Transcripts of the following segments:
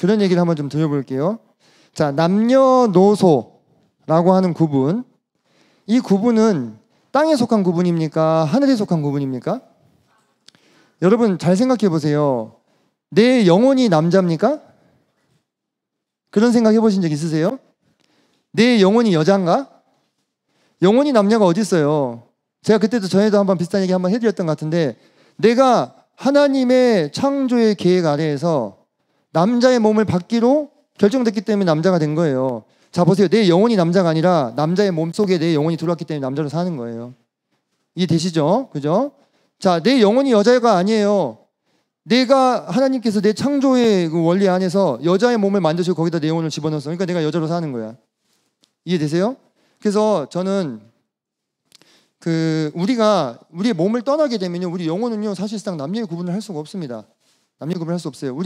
그런 얘기를 한번 좀 드려볼게요. 자, 남녀노소라고 하는 구분, 이 구분은 땅에 속한 구분입니까? 하늘에 속한 구분입니까? 여러분 잘 생각해 보세요. 내 영혼이 남자입니까? 그런 생각 해보신 적 있으세요? 내 영혼이 여자인가? 영혼이 남녀가 어디 있어요? 제가 그때도 전에도 한번 비슷한 얘기 한번 해드렸던 것 같은데, 내가 하나님의 창조의 계획 아래에서 남자의 몸을 받기로 결정됐기 때문에 남자가 된 거예요. 자 보세요. 내 영혼이 남자가 아니라 남자의 몸 속에 내 영혼이 들어왔기 때문에 남자로 사는 거예요. 이해되시죠? 그죠? 자, 내 영혼이 여자가 아니에요. 내가 하나님께서 내 창조의 그 원리 안에서 여자의 몸을 만드시고 거기다 내 영혼을 집어넣었어. 그러니까 내가 여자로 사는 거야. 이해되세요? 그래서 저는 우리의 몸을 떠나게 되면요, 우리 영혼은요 사실상 남녀의 구분을 할 수가 없습니다. 남녀 구분을 할 수 없어요.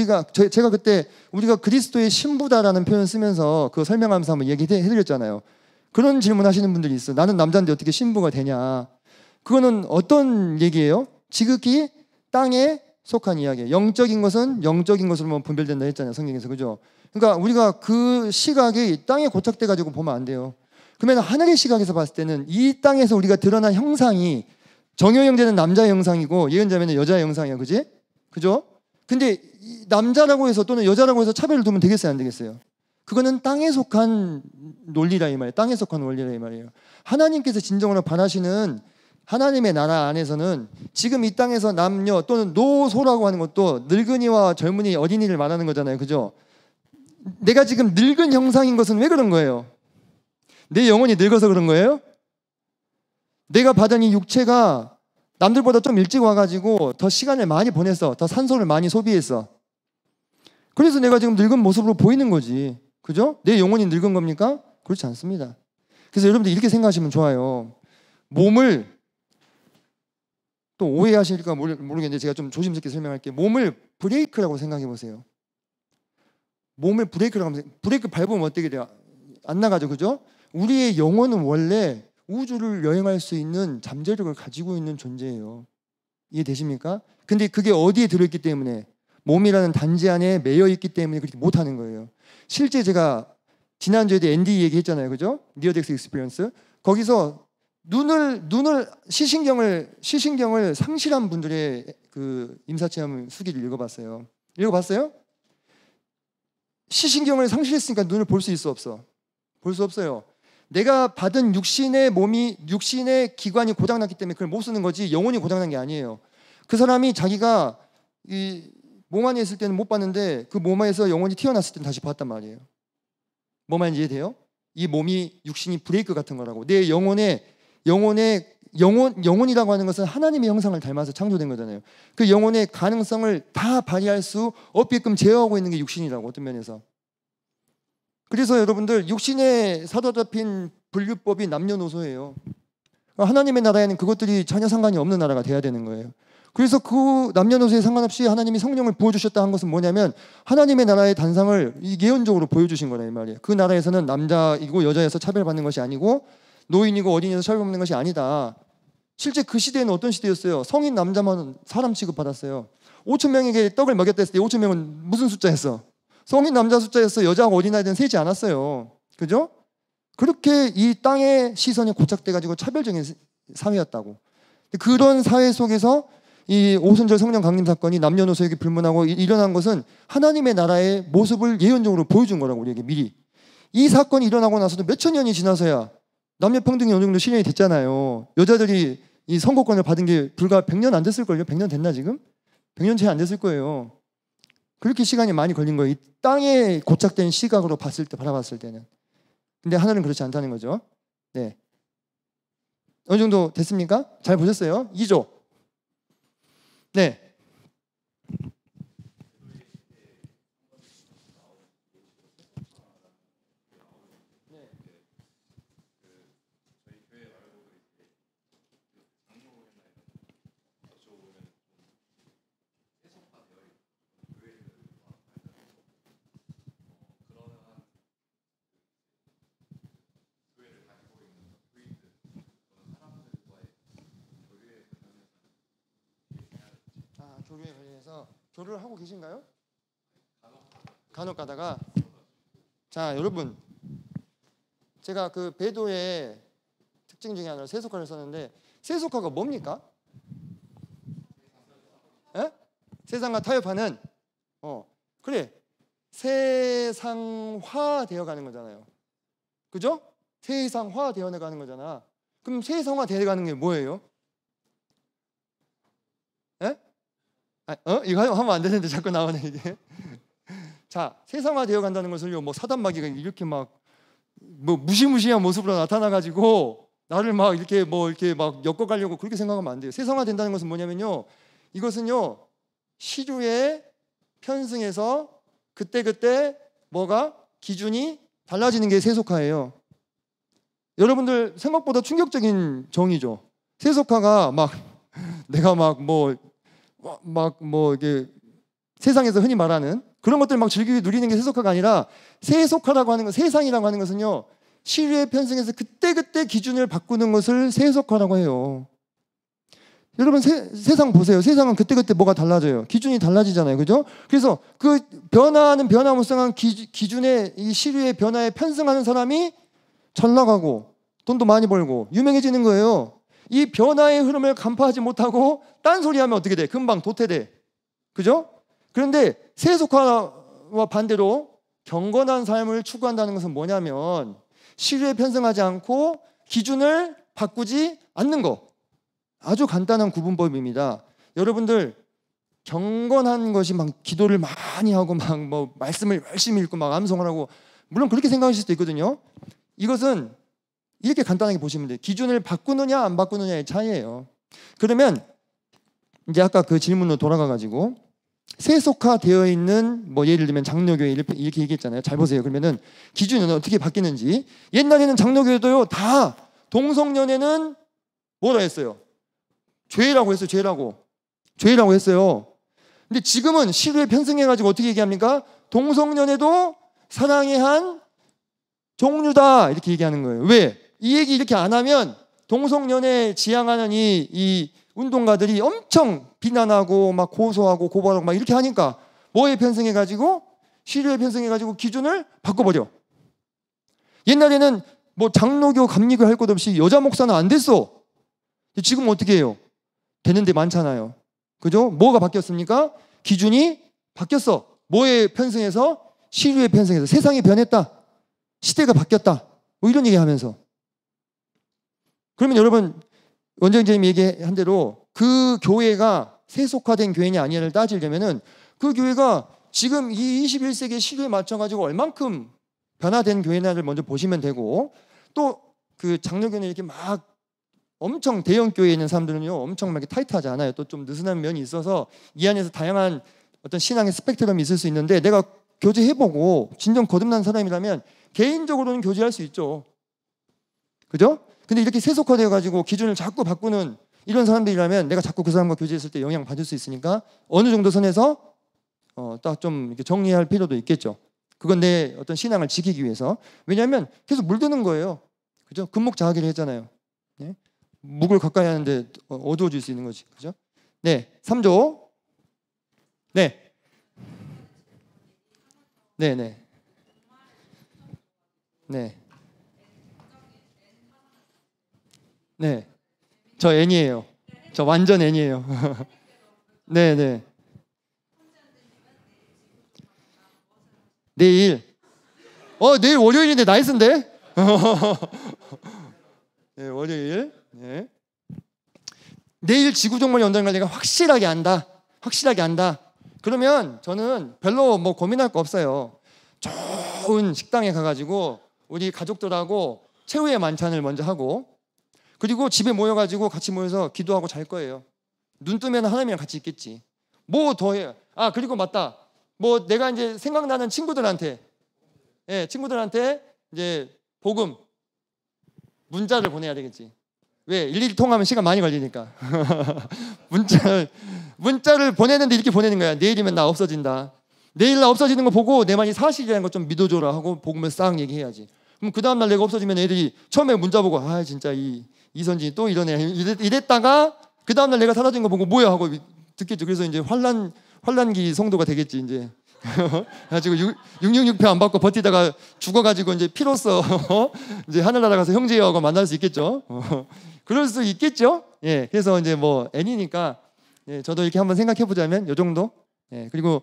제가 그때 우리가 그리스도의 신부다라는 표현 쓰면서 그거 설명하면서 한번 얘기해드렸잖아요. 그런 질문하시는 분들이 있어요. 나는 남자인데 어떻게 신부가 되냐? 그거는 어떤 얘기예요? 지극히 땅에 속한 이야기예요. 영적인 것은 영적인 것으로만 분별된다 했잖아요, 성경에서. 그죠? 그러니까 우리가 그 시각이 땅에 고착돼 가지고 보면 안 돼요. 그러면 하늘의 시각에서 봤을 때는 이 땅에서 우리가 드러난 형상이, 정효 형제는 남자의 형상이고 예언자매는 여자의 형상이야. 그지? 그죠? 근데 남자라고 해서 또는 여자라고 해서 차별을 두면 되겠어요, 안 되겠어요? 그거는 땅에 속한 논리라 이 말이에요. 땅에 속한 원리라 이 말이에요. 하나님께서 진정으로 바라시는 하나님의 나라 안에서는 지금 이 땅에서 남녀 또는 노소라고 하는 것도 늙은이와 젊은이, 어린이를 말하는 거잖아요. 그죠? 내가 지금 늙은 형상인 것은 왜 그런 거예요? 내 영혼이 늙어서 그런 거예요? 내가 받은 이 육체가 남들보다 좀 일찍 와가지고 더 시간을 많이 보냈어. 더 산소를 많이 소비했어. 그래서 내가 지금 늙은 모습으로 보이는 거지. 그죠? 내 영혼이 늙은 겁니까? 그렇지 않습니다. 그래서 여러분들 이렇게 생각하시면 좋아요. 몸을, 또 오해하실까 모르겠는데 제가 좀 조심스럽게 설명할게요. 몸을 브레이크라고 생각해 보세요. 몸을 브레이크라고 하면, 브레이크 밟으면 어떻게 돼요? 안 나가죠. 그죠? 우리의 영혼은 원래 우주를 여행할 수 있는 잠재력을 가지고 있는 존재예요. 이해되십니까? 근데 그게 어디에 들어있기 때문에, 몸이라는 단지 안에 매여 있기 때문에 그렇게 못하는 거예요. 실제 제가 지난주에도 ND 얘기했잖아요. 그죠? 니어덱스 익스피리언스. 거기서 시신경을 상실한 분들의 그 임사체험 수기를 읽어봤어요. 읽어봤어요? 시신경을 상실했으니까 눈을 볼 수 있어, 없어? 볼 수 없어요. 내가 받은 육신의 기관이 고장났기 때문에 그걸 못 쓰는 거지 영혼이 고장난 게 아니에요. 그 사람이 자기가 이 몸 안에 있을 때는 못 봤는데 그 몸 안에서 영혼이 튀어났을 때는 다시 봤단 말이에요. 뭐 말인지 이해돼요? 이 몸이, 육신이 브레이크 같은 거라고. 내 영혼이라고 하는 것은 하나님의 형상을 닮아서 창조된 거잖아요. 그 영혼의 가능성을 다 발휘할 수 없게끔 제어하고 있는 게 육신이라고, 어떤 면에서. 그래서 여러분들, 육신에 사로잡힌 분류법이 남녀노소예요. 하나님의 나라에는 그것들이 전혀 상관이 없는 나라가 돼야 되는 거예요. 그래서 그 남녀노소에 상관없이 하나님이 성령을 부어주셨다 한 것은 뭐냐면 하나님의 나라의 단상을 예언적으로 보여주신 거라 이 말이에요. 그 나라에서는 남자이고 여자여서 차별받는 것이 아니고 노인이고 어린이여서 차별받는 것이 아니다. 실제 그 시대에는 어떤 시대였어요? 성인 남자만 사람 취급받았어요. 5천 명에게 떡을 먹였다 했을 때 5천 명은 무슨 숫자였어? 성인 남자 숫자였어. 여자하고 어린아이들은 세지 않았어요. 그죠? 그렇게 이 땅의 시선이 고착돼가지고 차별적인 사회였다고. 그런 사회 속에서 이 오순절 성령 강림 사건이 남녀노소에게 불문하고 일어난 것은 하나님의 나라의 모습을 예언적으로 보여준 거라고, 우리에게 미리. 이 사건이 일어나고 나서도 몇천 년이 지나서야 남녀 평등이 어느 정도 실현이 됐잖아요. 여자들이 이 선거권을 받은 게 불과 100년 안 됐을걸요? 100년 됐나 지금? 100년 채 안 됐을 거예요. 그렇게 시간이 많이 걸린 거예요. 이 땅에 고착된 시각으로 바라봤을 때는. 근데 하늘은 그렇지 않다는 거죠. 네. 어느 정도 됐습니까? 잘 보셨어요? 2조. 네. 교류에 관련해서 교류를 하고 계신가요? 간혹 가다가 자 여러분 제가 그 배도의 특징 중에 하나로 세속화를 썼는데 세속화가 뭡니까? 에? 세상과 타협하는 그래 세상화 되어가는 거잖아요. 그죠? 세상화 되어가는 거잖아. 그럼 세상화 되어가는 게 뭐예요? 에? 이거 하면 안 되는데 자꾸 나오네 이게. 자, 세상화 되어간다는 것을요, 뭐 사단마귀가 이렇게 막 뭐 무시무시한 모습으로 나타나가지고 나를 막 이렇게 뭐 이렇게 막 엮어가려고 그렇게 생각하면 안 돼요. 세상화 된다는 것은 뭐냐면요, 이것은요 시류에 편승해서 그때 뭐가 기준이 달라지는 게 세속화예요. 여러분들 생각보다 충격적인 정의죠. 세속화가 막 내가 막 뭐 이게 세상에서 흔히 말하는 그런 것들 막 즐기고 누리는 게 세속화가 아니라 세속화라고 하는 것, 세상이라고 하는 것은요 시류에 편승해서 그때 기준을 바꾸는 것을 세속화라고 해요. 여러분 세상 보세요. 세상은 그때 뭐가 달라져요. 기준이 달라지잖아요. 그죠? 그래서 그 변화하는 변화무쌍한 기준의 이 시류의 변화에 편승하는 사람이 잘 나가고 돈도 많이 벌고 유명해지는 거예요. 이 변화의 흐름을 간파하지 못하고 딴소리하면 어떻게 돼? 금방 도태돼. 그죠? 그런데 세속화와 반대로 경건한 삶을 추구한다는 것은 뭐냐면 시류에 편승하지 않고 기준을 바꾸지 않는 거. 아주 간단한 구분법입니다. 여러분들 경건한 것이 막 기도를 많이 하고 막 뭐 말씀을 열심히 읽고 막 암송을 하고 물론 그렇게 생각하실 수도 있거든요. 이것은 이렇게 간단하게 보시면 돼요. 기준을 바꾸느냐 안 바꾸느냐의 차이예요. 그러면 이제 아까 그 질문으로 돌아가 가지고 세속화되어 있는 뭐 예를 들면 장로교회 이렇게 얘기했잖아요. 잘 보세요. 그러면은 기준은 어떻게 바뀌는지. 옛날에는 장로교회도요 다 동성연애는 뭐라 했어요? 죄라고 했어요. 죄라고 했어요. 근데 지금은 시류에 편승해가지고 어떻게 얘기합니까? 동성연애도 사랑의 한 종류다 이렇게 얘기하는 거예요. 왜? 이 얘기 이렇게 안 하면 동성연애 지향하는 이 운동가들이 엄청 비난하고 막 고소하고 고발하고 막 이렇게 하니까 뭐에 편승해가지고 시류에 편승해가지고 기준을 바꿔버려. 옛날에는 뭐 장로교 감리교 할 것 없이 여자 목사는 안 됐어. 지금 어떻게 해요? 되는 데 많잖아요. 그죠? 뭐가 바뀌었습니까? 기준이 바뀌었어. 뭐에 편승해서? 시류에 편승해서. 세상이 변했다. 시대가 바뀌었다. 뭐 이런 얘기 하면서. 그러면 여러분 원장님이 얘기한 대로 그 교회가 세속화된 교회냐 아니냐를 따지려면은 그 교회가 지금 이 21세기의 시류에 맞춰가지고 얼만큼 변화된 교회냐를 먼저 보시면 되고, 또 그 장로교는 이렇게 막 엄청 대형 교회에 있는 사람들은요 엄청 막 이렇게 타이트하지 않아요. 또 좀 느슨한 면이 있어서 이 안에서 다양한 어떤 신앙의 스펙트럼이 있을 수 있는데, 내가 교제해보고 진정 거듭난 사람이라면 개인적으로는 교제할 수 있죠. 그죠? 근데 이렇게 세속화되어 가지고 기준을 자꾸 바꾸는 이런 사람들이라면 내가 자꾸 그 사람과 교제했을 때 영향 받을 수 있으니까 어느 정도 선에서 딱 좀 이렇게 정리할 필요도 있겠죠. 그건 내 어떤 신앙을 지키기 위해서. 왜냐하면 계속 물드는 거예요. 그죠? 금목자하기를 했잖아요. 네? 묵을 가까이 하는데 어두워질 수 있는 거지. 그죠? 네, 3조. 네. 네. 네. 저 N이에요. 저 완전 N이에요. 네. 내일. 내일 월요일인데 나이스인데? 네, 월요일. 네. 내일 지구종말 연단을 내가 확실하게 안다. 그러면 저는 별로 뭐 고민할 거 없어요. 좋은 식당에 가가지고 우리 가족들하고 최후의 만찬을 먼저 하고, 그리고 집에 모여가지고 같이 모여서 기도하고 잘 거예요. 눈 뜨면 하나님이랑 같이 있겠지. 뭐 더 해요. 그리고 맞다. 뭐 내가 이제 생각나는 친구들한테 이제 복음 문자를 보내야 되겠지. 왜? 일일이 통하면 시간 많이 걸리니까. 문자를 보내는데 이렇게 보내는 거야. 내일이면 나 없어진다. 내일 나 없어지는 거 보고 내 말이 사실이라는 거 좀 믿어줘라 하고 복음을 싹 얘기해야지. 그럼 그 다음날 내가 없어지면 애들이 처음에 문자 보고 진짜 이선진이 또 이러네 이랬다가 그 다음날 내가 사라진 거 보고 뭐야 하고 듣겠죠. 그래서 이제 환란기 성도가 되겠지 이제. 가지고 666표 안 받고 버티다가 죽어가지고 이제 피로써 이제 하늘 날아가서 형제하고 만날 수 있겠죠. 그럴 수 있겠죠. 예, 그래서 이제 뭐 N이니까 예, 저도 이렇게 한번 생각해 보자면 요 정도. 예, 그리고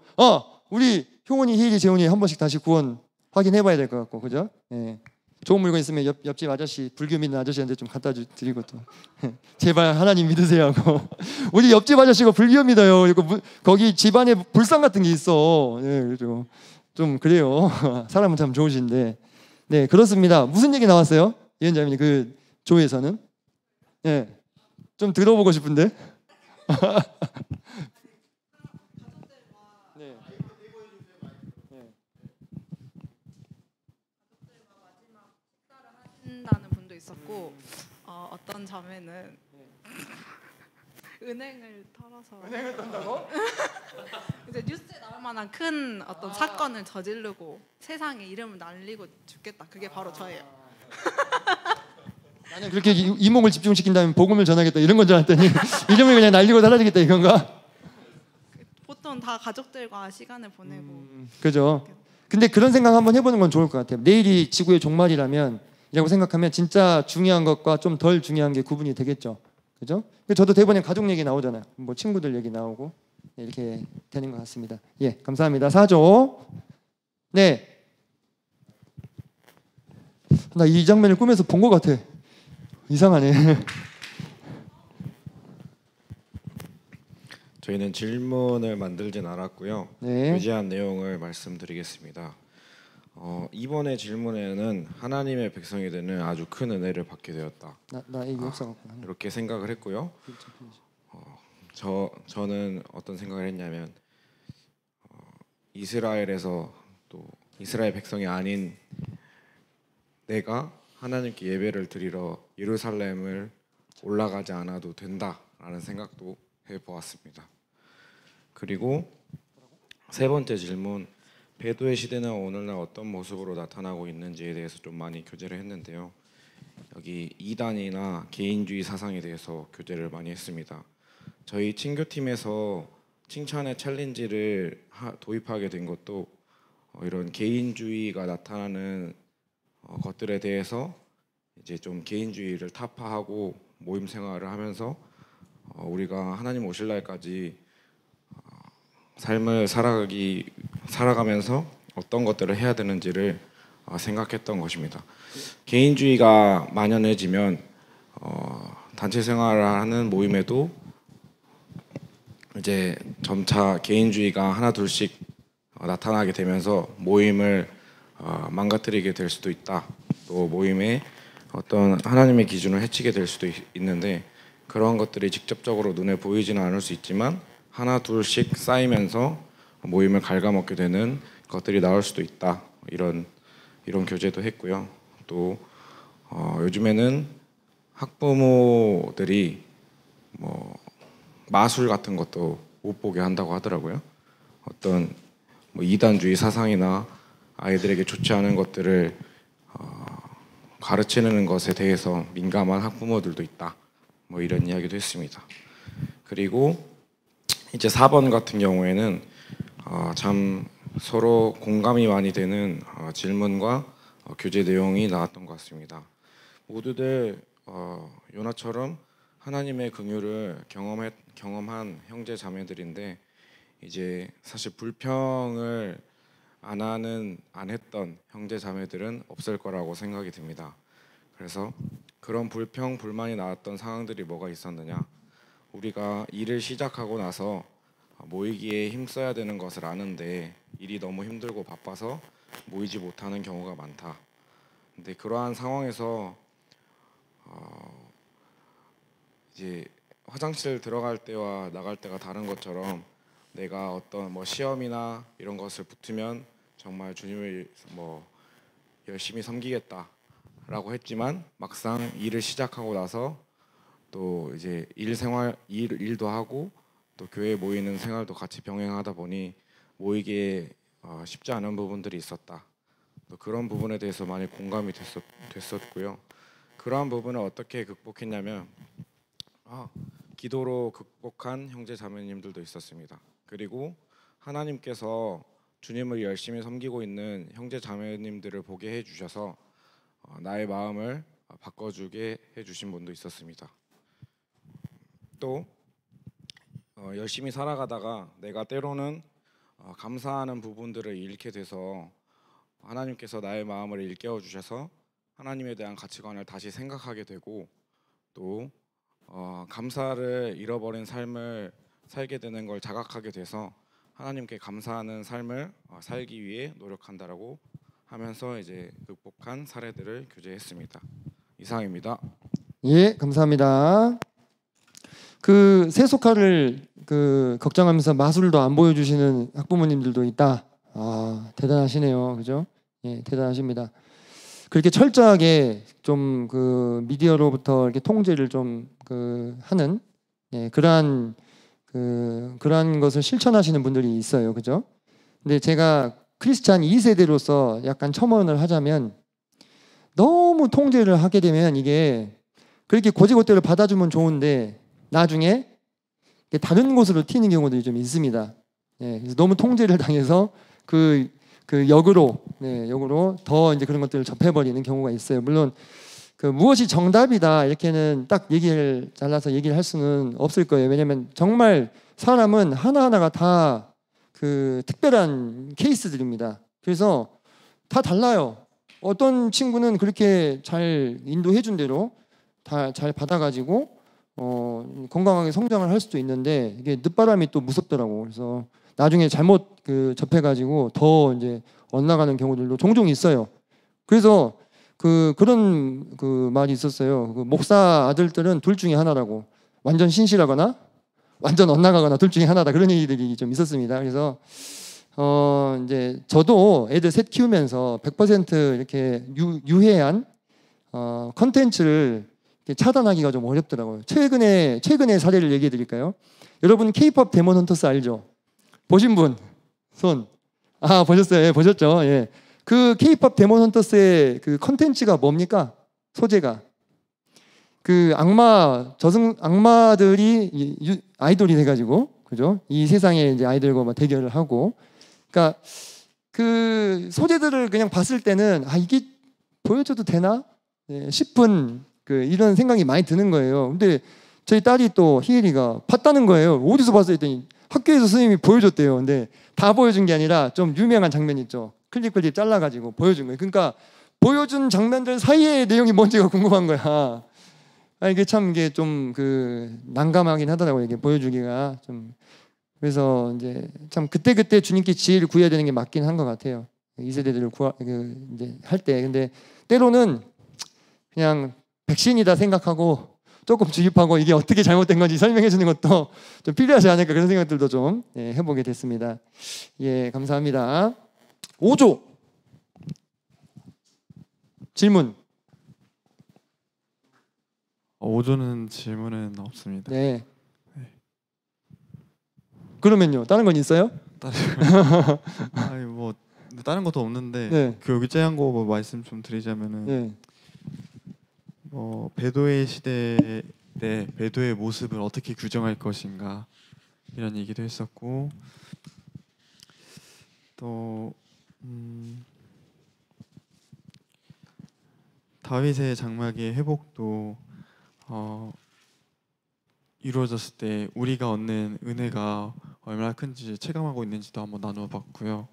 우리 효원이, 희일이, 재훈이 한 번씩 다시 구원 확인해봐야 될 것 같고, 그죠? 예. 좋은 물건 있으면 옆집 아저씨, 불교 믿는 아저씨한테 좀 갖다 드리고 또 제발 하나님 믿으세요 하고 우리 옆집 아저씨가 불교 믿어요. 거기 집안에 불상 같은 게 있어. 예, 그래서 좀 그래요. 사람은 참 좋으신데. 네, 그렇습니다. 무슨 얘기 나왔어요? 예언자님 그 조에서는 예, 좀 들어보고 싶은데. 네. 한다는 분도 있었고 어떤 자매는 은행을 털어서 은행을 떤다고? 이제 뉴스에 나올 만한 큰 어떤 사건을 저지르고 세상에 이름을 날리고 죽겠다. 그게 바로 저예요. 나는 그렇게 이목을 집중시킨다면 복음을 전하겠다 이런 건 줄 알았더니 이름을 그냥 날리고 사라지겠다 이건가? 보통 다 가족들과 시간을 보내고 그죠. 근데 그런 생각 한번 해보는 건 좋을 것 같아요. 내일이 지구의 종말이라면 이라고 생각하면 진짜 중요한 것과 좀 덜 중요한 게 구분이 되겠죠. 그죠? 저도 대본에 가족 얘기 나오잖아요. 뭐 친구들 얘기 나오고 이렇게 되는 것 같습니다. 예, 감사합니다. 4조. 네. 나 이 장면을 꿈에서 본 것 같아. 이상하네. 저희는 질문을 만들진 않았고요. 네. 교제한 내용을 말씀드리겠습니다. 이번의 질문에는 하나님의 백성이 되는 아주 큰 은혜를 받게 되었다. 나 얘기 없어갖고 이렇게 생각을 했고요. 저는 어떤 생각을 했냐면 이스라엘에서 또 이스라엘 백성이 아닌 내가 하나님께 예배를 드리러 예루살렘을 올라가지 않아도 된다라는 생각도 해보았습니다. 그리고 세 번째 질문, 배도의 시대는 오늘날 어떤 모습으로 나타나고 있는지에 대해서 좀 많이 교제를 했는데요. 여기 이단이나 개인주의 사상에 대해서 교제를 많이 했습니다. 저희 친교팀에서 칭찬의 챌린지를 도입하게 된 것도 이런 개인주의가 나타나는 것들에 대해서 이제 좀 개인주의를 타파하고 모임 생활을 하면서 우리가 하나님 오실 날까지 삶을 살아가면서 어떤 것들을 해야 되는지를 생각했던 것입니다. 개인주의가 만연해지면 단체 생활을 하는 모임에도 이제 점차 개인주의가 하나 둘씩 나타나게 되면서 모임을 망가뜨리게 될 수도 있다. 또 모임에 어떤 하나님의 기준을 해치게 될 수도 있는데 그런 것들이 직접적으로 눈에 보이지는 않을 수 있지만 하나 둘씩 쌓이면서 모임을 갉아먹게 되는 것들이 나올 수도 있다. 이런 교제도 했고요. 또 요즘에는 학부모들이 뭐 마술 같은 것도 못 보게 한다고 하더라고요. 어떤 뭐 이단주의 사상이나 아이들에게 좋지 않은 것들을 가르치는 것에 대해서 민감한 학부모들도 있다. 뭐 이런 이야기도 했습니다. 그리고 이제 4번 같은 경우에는 참 서로 공감이 많이 되는 질문과 교제 내용이 나왔던 것 같습니다. 모두들 요나처럼 하나님의 긍휼을 경험한 형제 자매들인데 이제 사실 불평을 안 했던 형제 자매들은 없을 거라고 생각이 듭니다. 그래서 그런 불평 불만이 나왔던 상황들이 뭐가 있었느냐? 우리가 일을 시작하고 나서 모이기에 힘써야 되는 것을 아는데 일이 너무 힘들고 바빠서 모이지 못하는 경우가 많다. 근데 그러한 상황에서 이제 화장실 들어갈 때와 나갈 때가 다른 것처럼 내가 어떤 뭐 시험이나 이런 것을 붙으면 정말 주님을 뭐 열심히 섬기겠다라고 했지만 막상 일을 시작하고 나서 또 이제 일도 하고 또 교회에 모이는 생활도 같이 병행하다 보니 모이기에 쉽지 않은 부분들이 있었다. 또 그런 부분에 대해서 많이 공감이 됐었고요. 그러한 부분을 어떻게 극복했냐면 기도로 극복한 형제 자매님들도 있었습니다. 그리고 하나님께서 주님을 열심히 섬기고 있는 형제 자매님들을 보게 해주셔서 나의 마음을 바꿔주게 해주신 분도 있었습니다. 또 열심히 살아가다가 내가 때로는 감사하는 부분들을 잃게 돼서 하나님께서 나의 마음을 일깨워 주셔서 하나님에 대한 가치관을 다시 생각하게 되고 또 감사를 잃어버린 삶을 살게 되는 걸 자각하게 돼서 하나님께 감사하는 삶을 살기 위해 노력한다라고 하면서 이제 극복한 사례들을 교제했습니다. 이상입니다. 예, 감사합니다. 그 세속화를 걱정하면서 마술도 안 보여주시는 학부모님들도 있다. 아, 대단하시네요, 그죠? 예, 대단하십니다. 그렇게 철저하게 좀 그 미디어로부터 이렇게 통제를 좀 하는 그러한 것을 실천하시는 분들이 있어요, 그죠? 근데 제가 크리스찬 2세대로서 약간 첨언을 하자면 너무 통제를 하게 되면 이게 그렇게 고지고대로 받아주면 좋은데 나중에 다른 곳으로 튀는 경우들이 좀 있습니다. 그래서 너무 통제를 당해서 그 역으로 더 이제 그런 것들을 접해버리는 경우가 있어요. 물론 무엇이 정답이다 이렇게는 딱 잘라서 얘기를 할 수는 없을 거예요. 왜냐하면 정말 사람은 하나하나가 다 특별한 케이스들입니다. 그래서 다 달라요. 어떤 친구는 그렇게 잘 인도해준 대로 다 잘 받아가지고 건강하게 성장을 할 수도 있는데 이게 늦바람이 또 무섭더라고. 그래서 나중에 잘못 접해가지고 더 이제 엇나가는 경우들도 종종 있어요. 그래서 그런 말이 있었어요. 목사 아들들은 둘 중에 하나라고. 완전 신실하거나 완전 엇나가거나 둘 중에 하나다. 그런 얘기들이 좀 있었습니다. 그래서 이제 저도 애들 셋 키우면서 100% 이렇게 유해한 컨텐츠를 차단하기가 좀 어렵더라고요. 최근의 사례를 얘기해 드릴까요? 여러분 K-pop 데몬 헌터스 알죠? 보신 분? 손. 아, 보셨어요? 예, 보셨죠? 예. 그 K-pop 데몬 헌터스의 그 컨텐츠가 뭡니까? 소재가 악마들이 아이돌이 돼가지고, 그죠? 이 세상에 이제 아이들과 막 대결을 하고, 그러니까 그 소재들을 그냥 봤을 때는 이게 보여줘도 되나 싶은 이런 생각이 많이 드는 거예요. 근데 저희 딸이 또 희엘이가 봤다는 거예요. 어디서 봤어요? 했더니 학교에서 선생님이 보여줬대요. 근데 다 보여준 게 아니라 좀 유명한 장면 있죠. 클립 잘라가지고 보여준 거예요. 그러니까 보여준 장면들 사이의 내용이 뭔지가 궁금한 거야. 이게 좀 난감하긴 하더라고요. 이게 보여주기가 좀. 그래서 이제 참 그때 주님께 지혜를 구해야 되는 게 맞긴 한 것 같아요. 이 세대들을 이제 할 때. 근데 때로는 그냥 백신이다 생각하고 조금 주입하고 이게 어떻게 잘못된 건지 설명해 주는 것도 좀 필요하지 않을까 그런 생각들도 좀 해보게 됐습니다. 예, 감사합니다. 5조 질문. 5조는 질문은 없습니다. 네. 그러면요, 다른 건 있어요? 뭐 다른 것도 없는데 네. 교육제한 거 뭐 말씀 좀 드리자면은 네. 배도의 시대 때 배도의 모습을 어떻게 규정할 것인가 이런 얘기도 했었고 또 다윗의 장막의 회복도 이루어졌을 때 우리가 얻는 은혜가 얼마나 큰지 체감하고 있는지도 한번 나눠봤고요.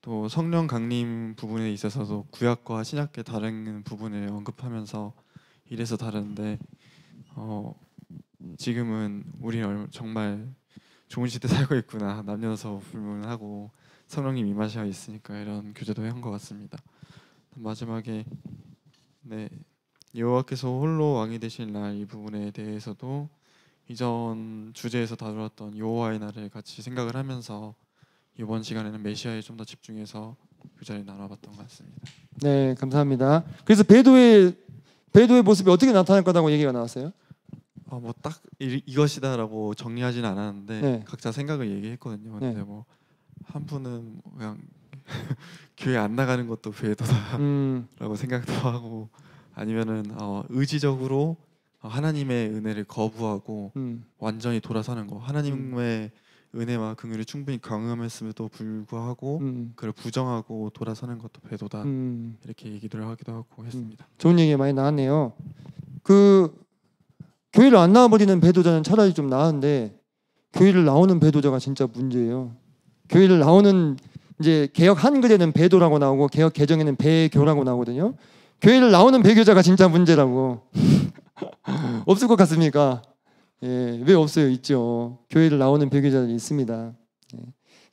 또 성령 강림 부분에 있어서도 구약과 신약의 다른 부분을 언급하면서 이래서 다른데 지금은 우리는 정말 좋은 시대 살고 있구나. 남녀노소 불문하고 성령님 임하셔 있으니까 이런 교제도 한 것 같습니다. 마지막에 여호와께서 홀로 왕이 되실 날 이 부분에 대해서도 이전 주제에서 다루었던 여호와의 날을 같이 생각을 하면서 이번 시간에는 메시아에 좀 더 집중해서 교제를 나눠봤던 것 같습니다. 네, 감사합니다. 그래서 배도의 모습이 어떻게 나타날 거라고 얘기가 나왔어요? 뭐 딱 이것이다라고 정리하지는 않았는데 네. 각자 생각을 얘기했거든요. 근데 네. 뭐 한 분은 그냥 교회 안 나가는 것도 배도다라고 생각도 하고 아니면은 의지적으로 하나님의 은혜를 거부하고 완전히 돌아서는 거. 하나님의 은혜와 긍휼이 충분히 경험했음에도 불구하고 그걸 부정하고 돌아서는 것도 배도다. 이렇게 얘기를 하기도 하고 했습니다. 좋은 얘기가 많이 나왔네요. 그 교회를 안 나와버리는 배도자는 차라리 좀 나은데 교회를 나오는 배도자가 진짜 문제예요. 교회를 나오는 이제 개역 한글에는 배도라고 나오고 개역 개정에는 배교라고 나오거든요. 교회를 나오는 배교자가 진짜 문제라고. 없을 것 같습니까? 예, 왜 없어요? 있죠. 교회를 나오는 배교자들이 있습니다.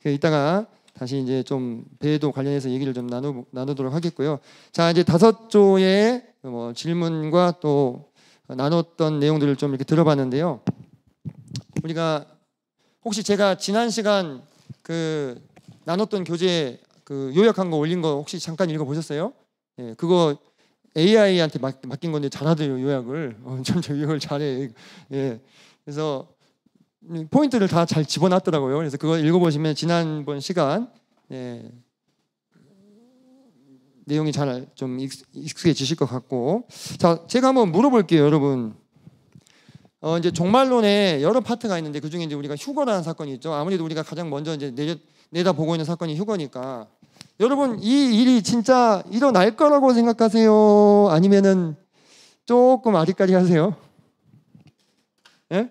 예. 이따가 다시 이제 좀 배도 관련해서 얘기를 좀 나누도록 하겠고요. 자, 이제 5조의 뭐 질문과 또 나눴던 내용들을 좀 이렇게 들어봤는데요. 우리가 혹시 제가 지난 시간 그 나눴던 교재 그 요약한 거 올린 거 혹시 잠깐 읽어 보셨어요? 예, 그거 AI한테 맡긴 건데 잘하더라고요, 요약을. 저 요약을 잘해. 예. 그래서 포인트를 다 잘 집어놨더라고요. 그래서 그거 읽어보시면 지난번 시간 예, 내용이 잘 좀 익숙해지실 것 같고. 자, 제가 한번 물어볼게요, 여러분. 이제 종말론에 여러 파트가 있는데 그 중에 이제 우리가 휴거라는 사건이 있죠. 아무래도 우리가 가장 먼저 이제 내다보고 있는 사건이 휴거니까. 여러분, 이 일이 진짜 일어날 거라고 생각하세요? 아니면은 조금 아리까리하세요? 예?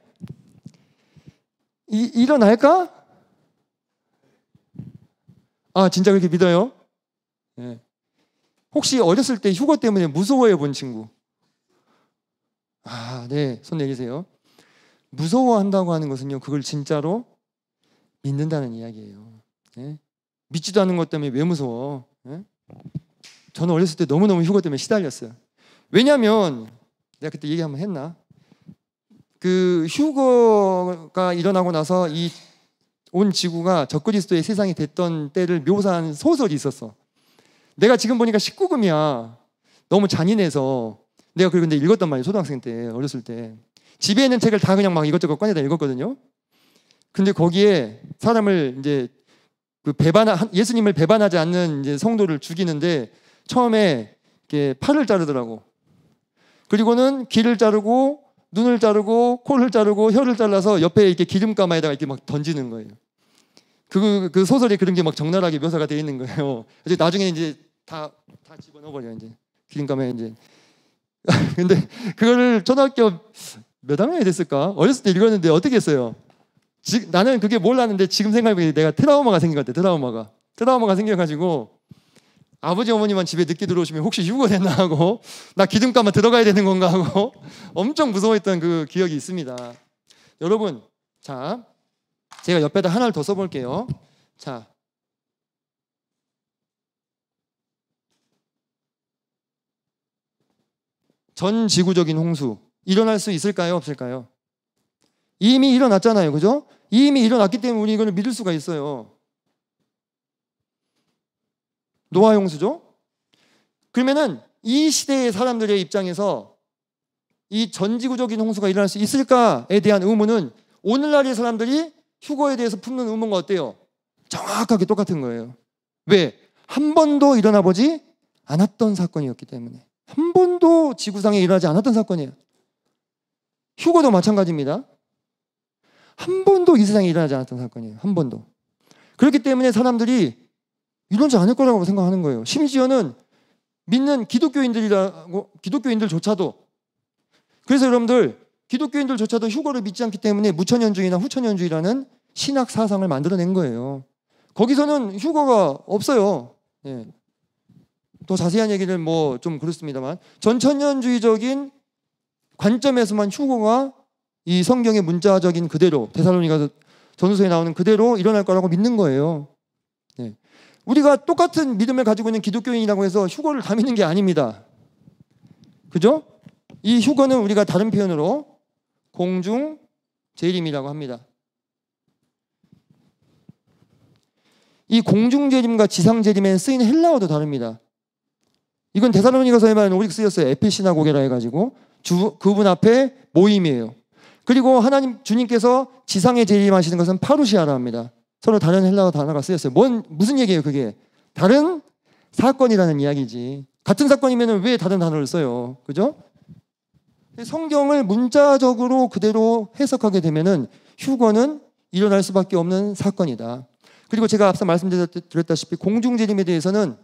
일어날까? 아, 진짜 그렇게 믿어요? 예. 혹시 어렸을 때 휴거 때문에 무서워해 본 친구? 아, 네, 손 내리세요. 무서워한다고 하는 것은요, 그걸 진짜로 믿는다는 이야기예요. 예? 믿지도 않는 것 때문에 왜 무서워? 예? 저는 어렸을 때 너무너무 휴거 때문에 시달렸어요. 왜냐하면 내가 그때 얘기 한번 했나? 그 휴거가 일어나고 나서 이 온 지구가 적그리스도의 세상이 됐던 때를 묘사한 소설이 있었어. 내가 지금 보니까 19금이야. 너무 잔인해서 내가 그걸 근데 읽었단 말이에요. 초등학생 때, 어렸을 때. 집에 있는 책을 다 그냥 막 이것저것 꺼내다 읽었거든요. 근데 거기에 사람을 이제 그 예수님을 배반하지 않는 이제 성도를 죽이는데 처음에 이렇게 팔을 자르더라고. 그리고는 귀를 자르고 눈을 자르고 코를 자르고 혀를 잘라서 옆에 이렇게 기름가마에다가 이렇게 막 던지는 거예요. 그 소설에 그런 게 막 적나라하게 묘사가 되어 있는 거예요. 이제 나중에 이제 다 집어넣어버려 이제 기름가마에 이제. 근데 그거를 초등학교 몇 학년이 됐을까? 어렸을 때 읽었는데 어떻게 했어요? 나는 그게 몰랐는데 지금 생각해보니 내가 트라우마가 생긴 것 같아. 트라우마가 생겨가지고 아버지 어머니만 집에 늦게 들어오시면 혹시 휴거 됐나 하고 나 기름가마 들어가야 되는 건가 하고 엄청 무서워했던 그 기억이 있습니다. 여러분, 자, 제가 옆에다 하나를 더 써볼게요. 자, 전 지구적인 홍수 일어날 수 있을까요? 없을까요? 이미 일어났잖아요, 그죠? 이미 일어났기 때문에 우리 이걸 믿을 수가 있어요. 노아 홍수죠? 그러면은 이 시대의 사람들의 입장에서 이 전지구적인 홍수가 일어날 수 있을까에 대한 의문은 오늘날의 사람들이 휴거에 대해서 품는 의문과 어때요? 정확하게 똑같은 거예요. 왜? 한 번도 일어나 보지 않았던 사건이었기 때문에. 한 번도 지구상에 일어나지 않았던 사건이에요. 휴거도 마찬가지입니다. 한 번도 이 세상에 일어나지 않았던 사건이에요. 한 번도. 그렇기 때문에 사람들이 이러지 않을 거라고 생각하는 거예요. 심지어는 믿는 기독교인들조차도. 그래서 여러분들 기독교인들조차도 휴거를 믿지 않기 때문에 무천년주의나 후천년주의라는 신학 사상을 만들어낸 거예요. 거기서는 휴거가 없어요. 예. 더 자세한 얘기를 뭐 좀 그렇습니다만 전천년주의적인 관점에서만 휴거가 이 성경의 문자적인 그대로 데살로니가 전후서에 나오는 그대로 일어날 거라고 믿는 거예요. 예. 우리가 똑같은 믿음을 가지고 있는 기독교인이라고 해서 휴거를 다 믿는 게 아닙니다. 그죠? 이 휴거는 우리가 다른 표현으로 공중 재림이라고 합니다. 이 공중 재림과 지상 재림에 쓰이는 헬라어도 다릅니다. 이건 데살로니가서에 말하는 오릭 쓰였어요. 에피시나고게라 해가지고 그분 앞에 모임이에요. 그리고 하나님 주님께서 지상에 재림하시는 것은 파루시아라 합니다. 서로 다른 헬라어 단어가 쓰였어요. 무슨 얘기예요, 그게? 다른 사건이라는 이야기지. 같은 사건이면 왜 다른 단어를 써요? 그죠? 성경을 문자적으로 그대로 해석하게 되면은 휴거는 일어날 수밖에 없는 사건이다. 그리고 제가 앞서 말씀드렸다시피 공중재림에 대해서는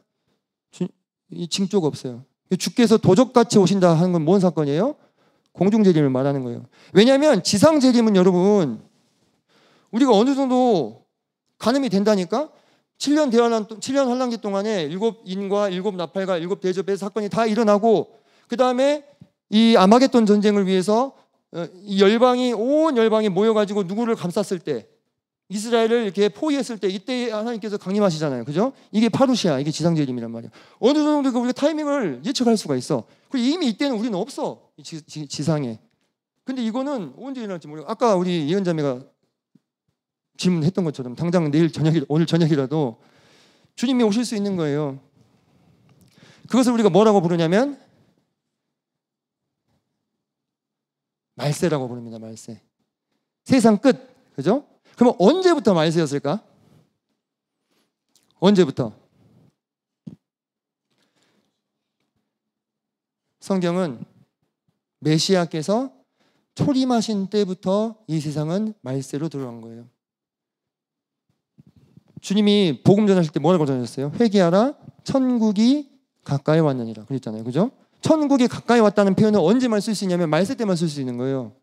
징조가 없어요. 주께서 도적같이 오신다 하는 건 뭔 사건이에요? 공중재림을 말하는 거예요. 왜냐하면 지상재림은 여러분 우리가 어느 정도 가늠이 된다니까. 7년 환란기 동안에 7인과 7나팔과 7대접의 사건이 다 일어나고 그 다음에 이 아마겟돈 전쟁을 위해서 이 온 열방이 모여가지고 누구를 감쌌을 때 이스라엘을 이렇게 포위했을 때 이때 하나님께서 강림하시잖아요. 그죠? 이게 파루시아, 이게 지상재림이란 말이에요. 어느 정도 우리가 타이밍을 예측할 수가 있어. 그리고 이미 이때는 우리는 없어. 지상에. 근데 이거는 언제 일어날지 모르고 아까 우리 예언자매가 질문했던 것처럼 당장 오늘 저녁이라도 주님이 오실 수 있는 거예요. 그것을 우리가 뭐라고 부르냐면 말세라고 부릅니다. 말세. 세상 끝. 그죠? 그럼 언제부터 말세였을까? 언제부터? 성경은 메시아께서 초림하신 때부터 이 세상은 말세로 들어간 거예요. 주님이 복음 전하실 때 뭐라고 전하셨어요? 회개하라 천국이 가까이 왔느니라 그랬잖아요. 그죠? 천국이 가까이 왔다는 표현을 언제만 쓸 수 있냐면 말세 때만 쓸 수 있는 거예요.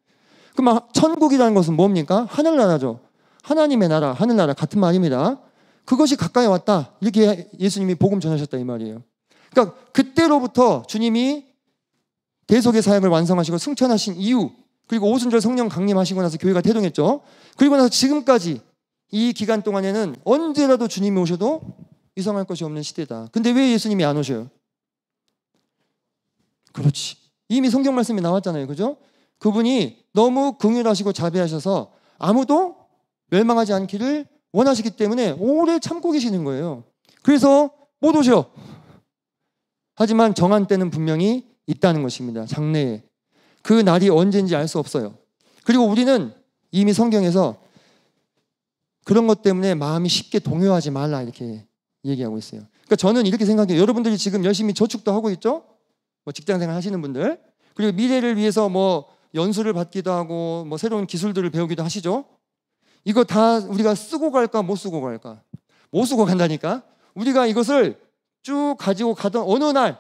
그럼 천국이라는 것은 뭡니까? 하늘나라죠. 하나님의 나라, 하늘나라 같은 말입니다. 그것이 가까이 왔다. 이렇게 예수님이 복음 전하셨다 이 말이에요. 그러니까 그때로부터 주님이 대속의 사역을 완성하시고 승천하신 이후 그리고 오순절 성령 강림하시고 나서 교회가 태동했죠. 그리고 나서 지금까지 이 기간 동안에는 언제라도 주님이 오셔도 이상할 것이 없는 시대다. 근데 왜 예수님이 안 오셔요? 그렇지. 이미 성경 말씀이 나왔잖아요. 그죠? 그분이 너무 긍휼하시고 자비하셔서 아무도 멸망하지 않기를 원하시기 때문에 오래 참고 계시는 거예요. 그래서 못 오셔. 하지만 정한 때는 분명히 있다는 것입니다. 장래에. 그 날이 언제인지 알 수 없어요. 그리고 우리는 이미 성경에서 그런 것 때문에 마음이 쉽게 동요하지 말라 이렇게 얘기하고 있어요. 그러니까 저는 이렇게 생각해요. 여러분들이 지금 열심히 저축도 하고 있죠? 뭐 직장생활 하시는 분들. 그리고 미래를 위해서 뭐 연수를 받기도 하고 뭐 새로운 기술들을 배우기도 하시죠? 이거 다 우리가 쓰고 갈까 못 쓰고 갈까? 못 쓰고 간다니까? 우리가 이것을 쭉 가지고 가던 어느 날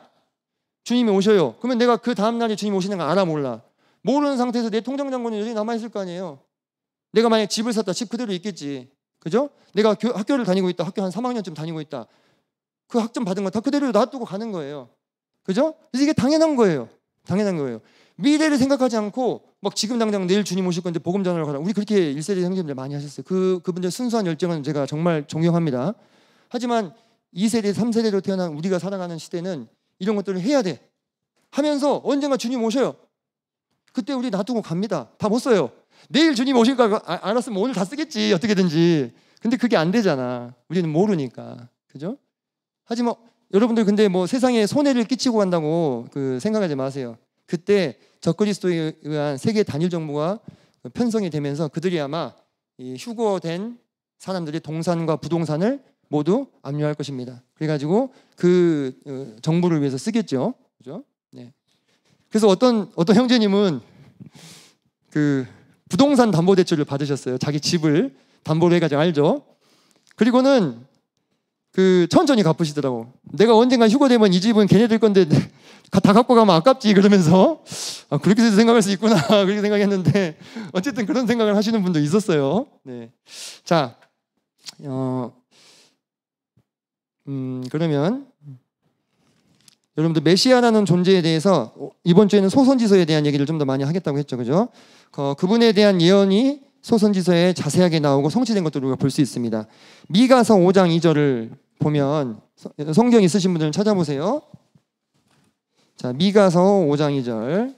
주님이 오셔요. 그러면 내가 그 다음 날에 주님이 오시는 거 알아 몰라? 모르는 상태에서 내 통장 잔고는 여전히 남아있을 거 아니에요. 내가 만약에 집을 샀다. 집 그대로 있겠지. 그죠? 내가 학교를 다니고 있다. 학교 한 3학년쯤 다니고 있다. 그 학점 받은 거 다 그대로 놔두고 가는 거예요. 그죠? 그래서 이게 당연한 거예요. 당연한 거예요. 미래를 생각하지 않고 막 지금 당장 내일 주님 오실 건데 복음 전하러 가라. 우리 그렇게 1세대 형제님들 많이 하셨어요. 그분들 순수한 열정은 제가 정말 존경합니다. 하지만 2세대, 3세대로 태어난 우리가 살아가는 시대는 이런 것들을 해야 돼. 하면서 언젠가 주님 오셔요. 그때 우리 놔두고 갑니다. 다 못 써요. 내일 주님 오실 거 알았으면 오늘 다 쓰겠지. 어떻게든지. 근데 그게 안 되잖아. 우리는 모르니까. 그죠? 하지만 여러분들 근데 뭐 세상에 손해를 끼치고 간다고 생각하지 마세요. 그때 적그리스도에 의한 세계 단일 정부가 편성이 되면서 그들이 아마 이 휴거된 사람들이 동산과 부동산을 모두 압류할 것입니다. 그래가지고 그 정부를 위해서 쓰겠죠. 그죠? 네. 그래서 어떤 형제님은 그 부동산 담보대출을 받으셨어요. 자기 집을 담보로 해가지고 알죠? 그리고는 그 천천히 갚으시더라고. 내가 언젠가 휴거되면 이 집은 걔네들 건데 다 갖고 가면 아깝지 그러면서 그렇게 생각할 수 있구나 그렇게 생각했는데 어쨌든 그런 생각을 하시는 분도 있었어요. 네. 자, 그러면 여러분들 메시아라는 존재에 대해서 이번 주에는 소선지서에 대한 얘기를 좀 더 많이 하겠다고 했죠, 그죠? 그분에 대한 예언이 소선지서에 자세하게 나오고 성취된 것들을 우리가 볼 수 있습니다. 미가서 5장 2절을 보면 성경 있으신 분들은 찾아보세요. 자, 미가서 5장 2절.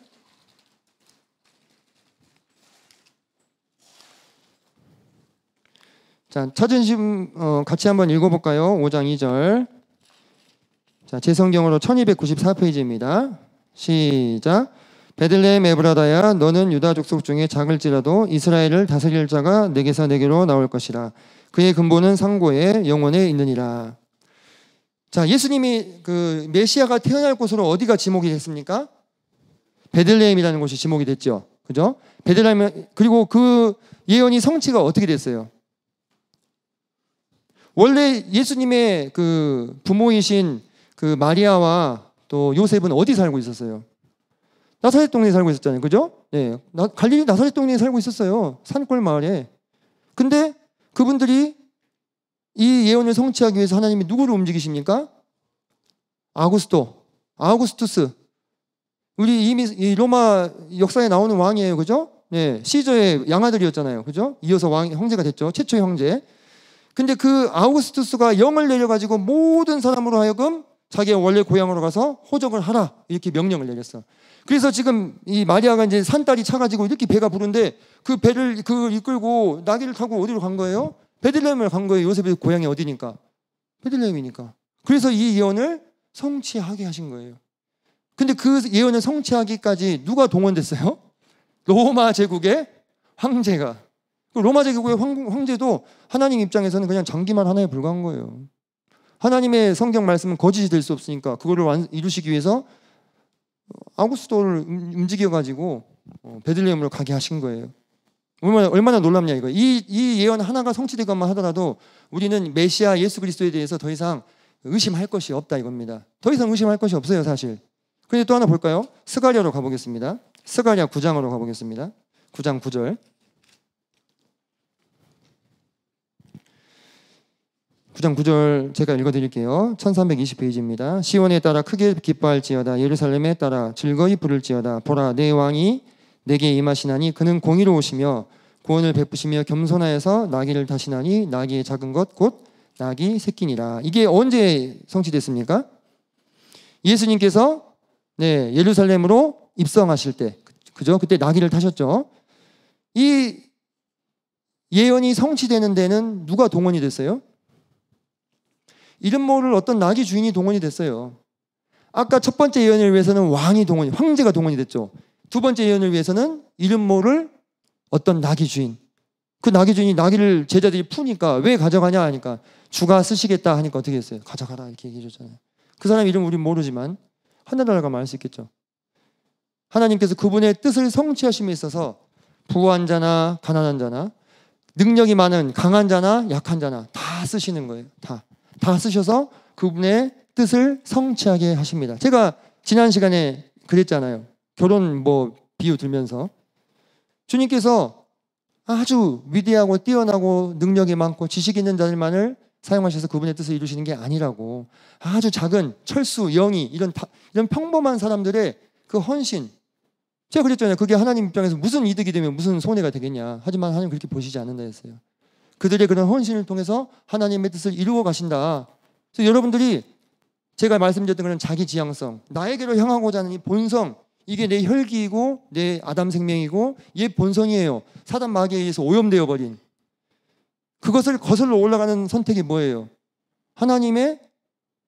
자, 찾으신 같이 한번 읽어볼까요? 5장 2절. 자, 제 성경으로 1294페이지입니다. 시작. 베들레헴 에브라다야 너는 유다 족속 중에 작을지라도 이스라엘을 다스릴 자가 내게서 내게로 나올 것이라. 그의 근본은 상고에 영원에 있느니라. 자, 예수님이 메시아가 태어날 곳으로 어디가 지목이 됐습니까? 베들레헴이라는 곳이 지목이 됐죠. 그죠? 베들레헴 그리고 그 예언이 성취가 어떻게 됐어요? 원래 예수님의 그 부모이신 그 마리아와 또 요셉은 어디 살고 있었어요? 나사렛 동네에 살고 있었잖아요. 그죠? 네. 갈릴리 나사렛 동네에 살고 있었어요. 산골 마을에. 근데 그분들이 이 예언을 성취하기 위해서 하나님이 누구를 움직이십니까? 아우구스투스. 우리 이미 이 로마 역사에 나오는 왕이에요. 그죠? 네. 시저의 양아들이었잖아요. 그죠? 이어서 형제가 됐죠. 최초의 형제. 근데 그 아우구스투스가 영을 내려가지고 모든 사람으로 하여금 자기의 원래 고향으로 가서 호적을 하라. 이렇게 명령을 내렸어. 그래서 지금 이 마리아가 이제 산딸이 차가지고 이렇게 배가 부른데 그 배를 이끌고 나귀를 타고 어디로 간 거예요? 베들레헴을 간 거예요. 요셉의 고향이 어디니까? 베들레헴이니까. 그래서 이 예언을 성취하게 하신 거예요. 근데 그 예언을 성취하기까지 누가 동원됐어요? 로마 제국의 황제가. 로마 제국의 황제도 하나님 입장에서는 그냥 장기만 하나에 불과한 거예요. 하나님의 성경 말씀은 거짓이 될 수 없으니까 그거를 이루시기 위해서 아우구스토를 움직여가지고 베들레헴으로 가게 하신 거예요. 얼마나 놀랍냐 이거. 이 예언 하나가 성취되것만 하더라도 우리는 메시아 예수 그리스도에 대해서 더 이상 의심할 것이 없다 이겁니다. 더 이상 의심할 것이 없어요 사실. 그런데 또 하나 볼까요? 스가랴로 가보겠습니다. 스가랴 9장으로 가보겠습니다. 9장 9절. 9장 9절 제가 읽어드릴게요. 1320페이지입니다. 시온에 따라 크게 기뻐할지어다. 예루살렘에 따라 즐거이 부를지어다. 보라 내 왕이 내게 임하시나니 그는 공의로우시며 구원을 베푸시며 겸손하여서 나귀를 타시나니 나귀의 작은 것 곧 나귀 새끼니라. 이게 언제 성취됐습니까? 예수님께서 예루살렘으로 입성하실 때, 그죠? 그때 나귀를 타셨죠. 이 예언이 성취되는 데는 누가 동원이 됐어요? 이름 모를 어떤 나귀 주인이 동원이 됐어요. 아까 첫 번째 예언을 위해서는 황제가 동원이 됐죠. 두 번째 예언을 위해서는 이름 모를 어떤 나귀 주인. 그 나귀 주인이 나귀를 제자들이 푸니까 왜 가져가냐 하니까 주가 쓰시겠다 하니까 어떻게 했어요? 가져가라 이렇게 얘기해 줬잖아요. 그 사람 이름 우린 모르지만 하늘나라 가면 알 수 있겠죠. 하나님께서 그분의 뜻을 성취하심에 있어서 부한 자나 가난한 자나 능력이 많은 강한 자나 약한 자나 다 쓰시는 거예요. 다 쓰셔서 그분의 뜻을 성취하게 하십니다. 제가 지난 시간에 그랬잖아요. 결혼 비유 들면서 주님께서 아주 위대하고 뛰어나고 능력이 많고 지식 있는 자들만을 사용하셔서 그분의 뜻을 이루시는 게 아니라고. 아주 작은 철수, 영희 이런 평범한 사람들의 그 헌신. 제가 그랬잖아요. 그게 하나님 입장에서 무슨 이득이 되면 무슨 손해가 되겠냐. 하지만 하나님 그렇게 보시지 않는다 했어요. 그들의 그런 헌신을 통해서 하나님의 뜻을 이루어 가신다. 그래서 여러분들이 제가 말씀드렸던 그런 자기 지향성, 나에게로 향하고자 하는 이 본성, 이게 내 혈기이고 내 아담 생명이고 옛 본성이에요. 사단 마귀에 의해서 오염되어 버린. 그것을 거슬러 올라가는 선택이 뭐예요? 하나님의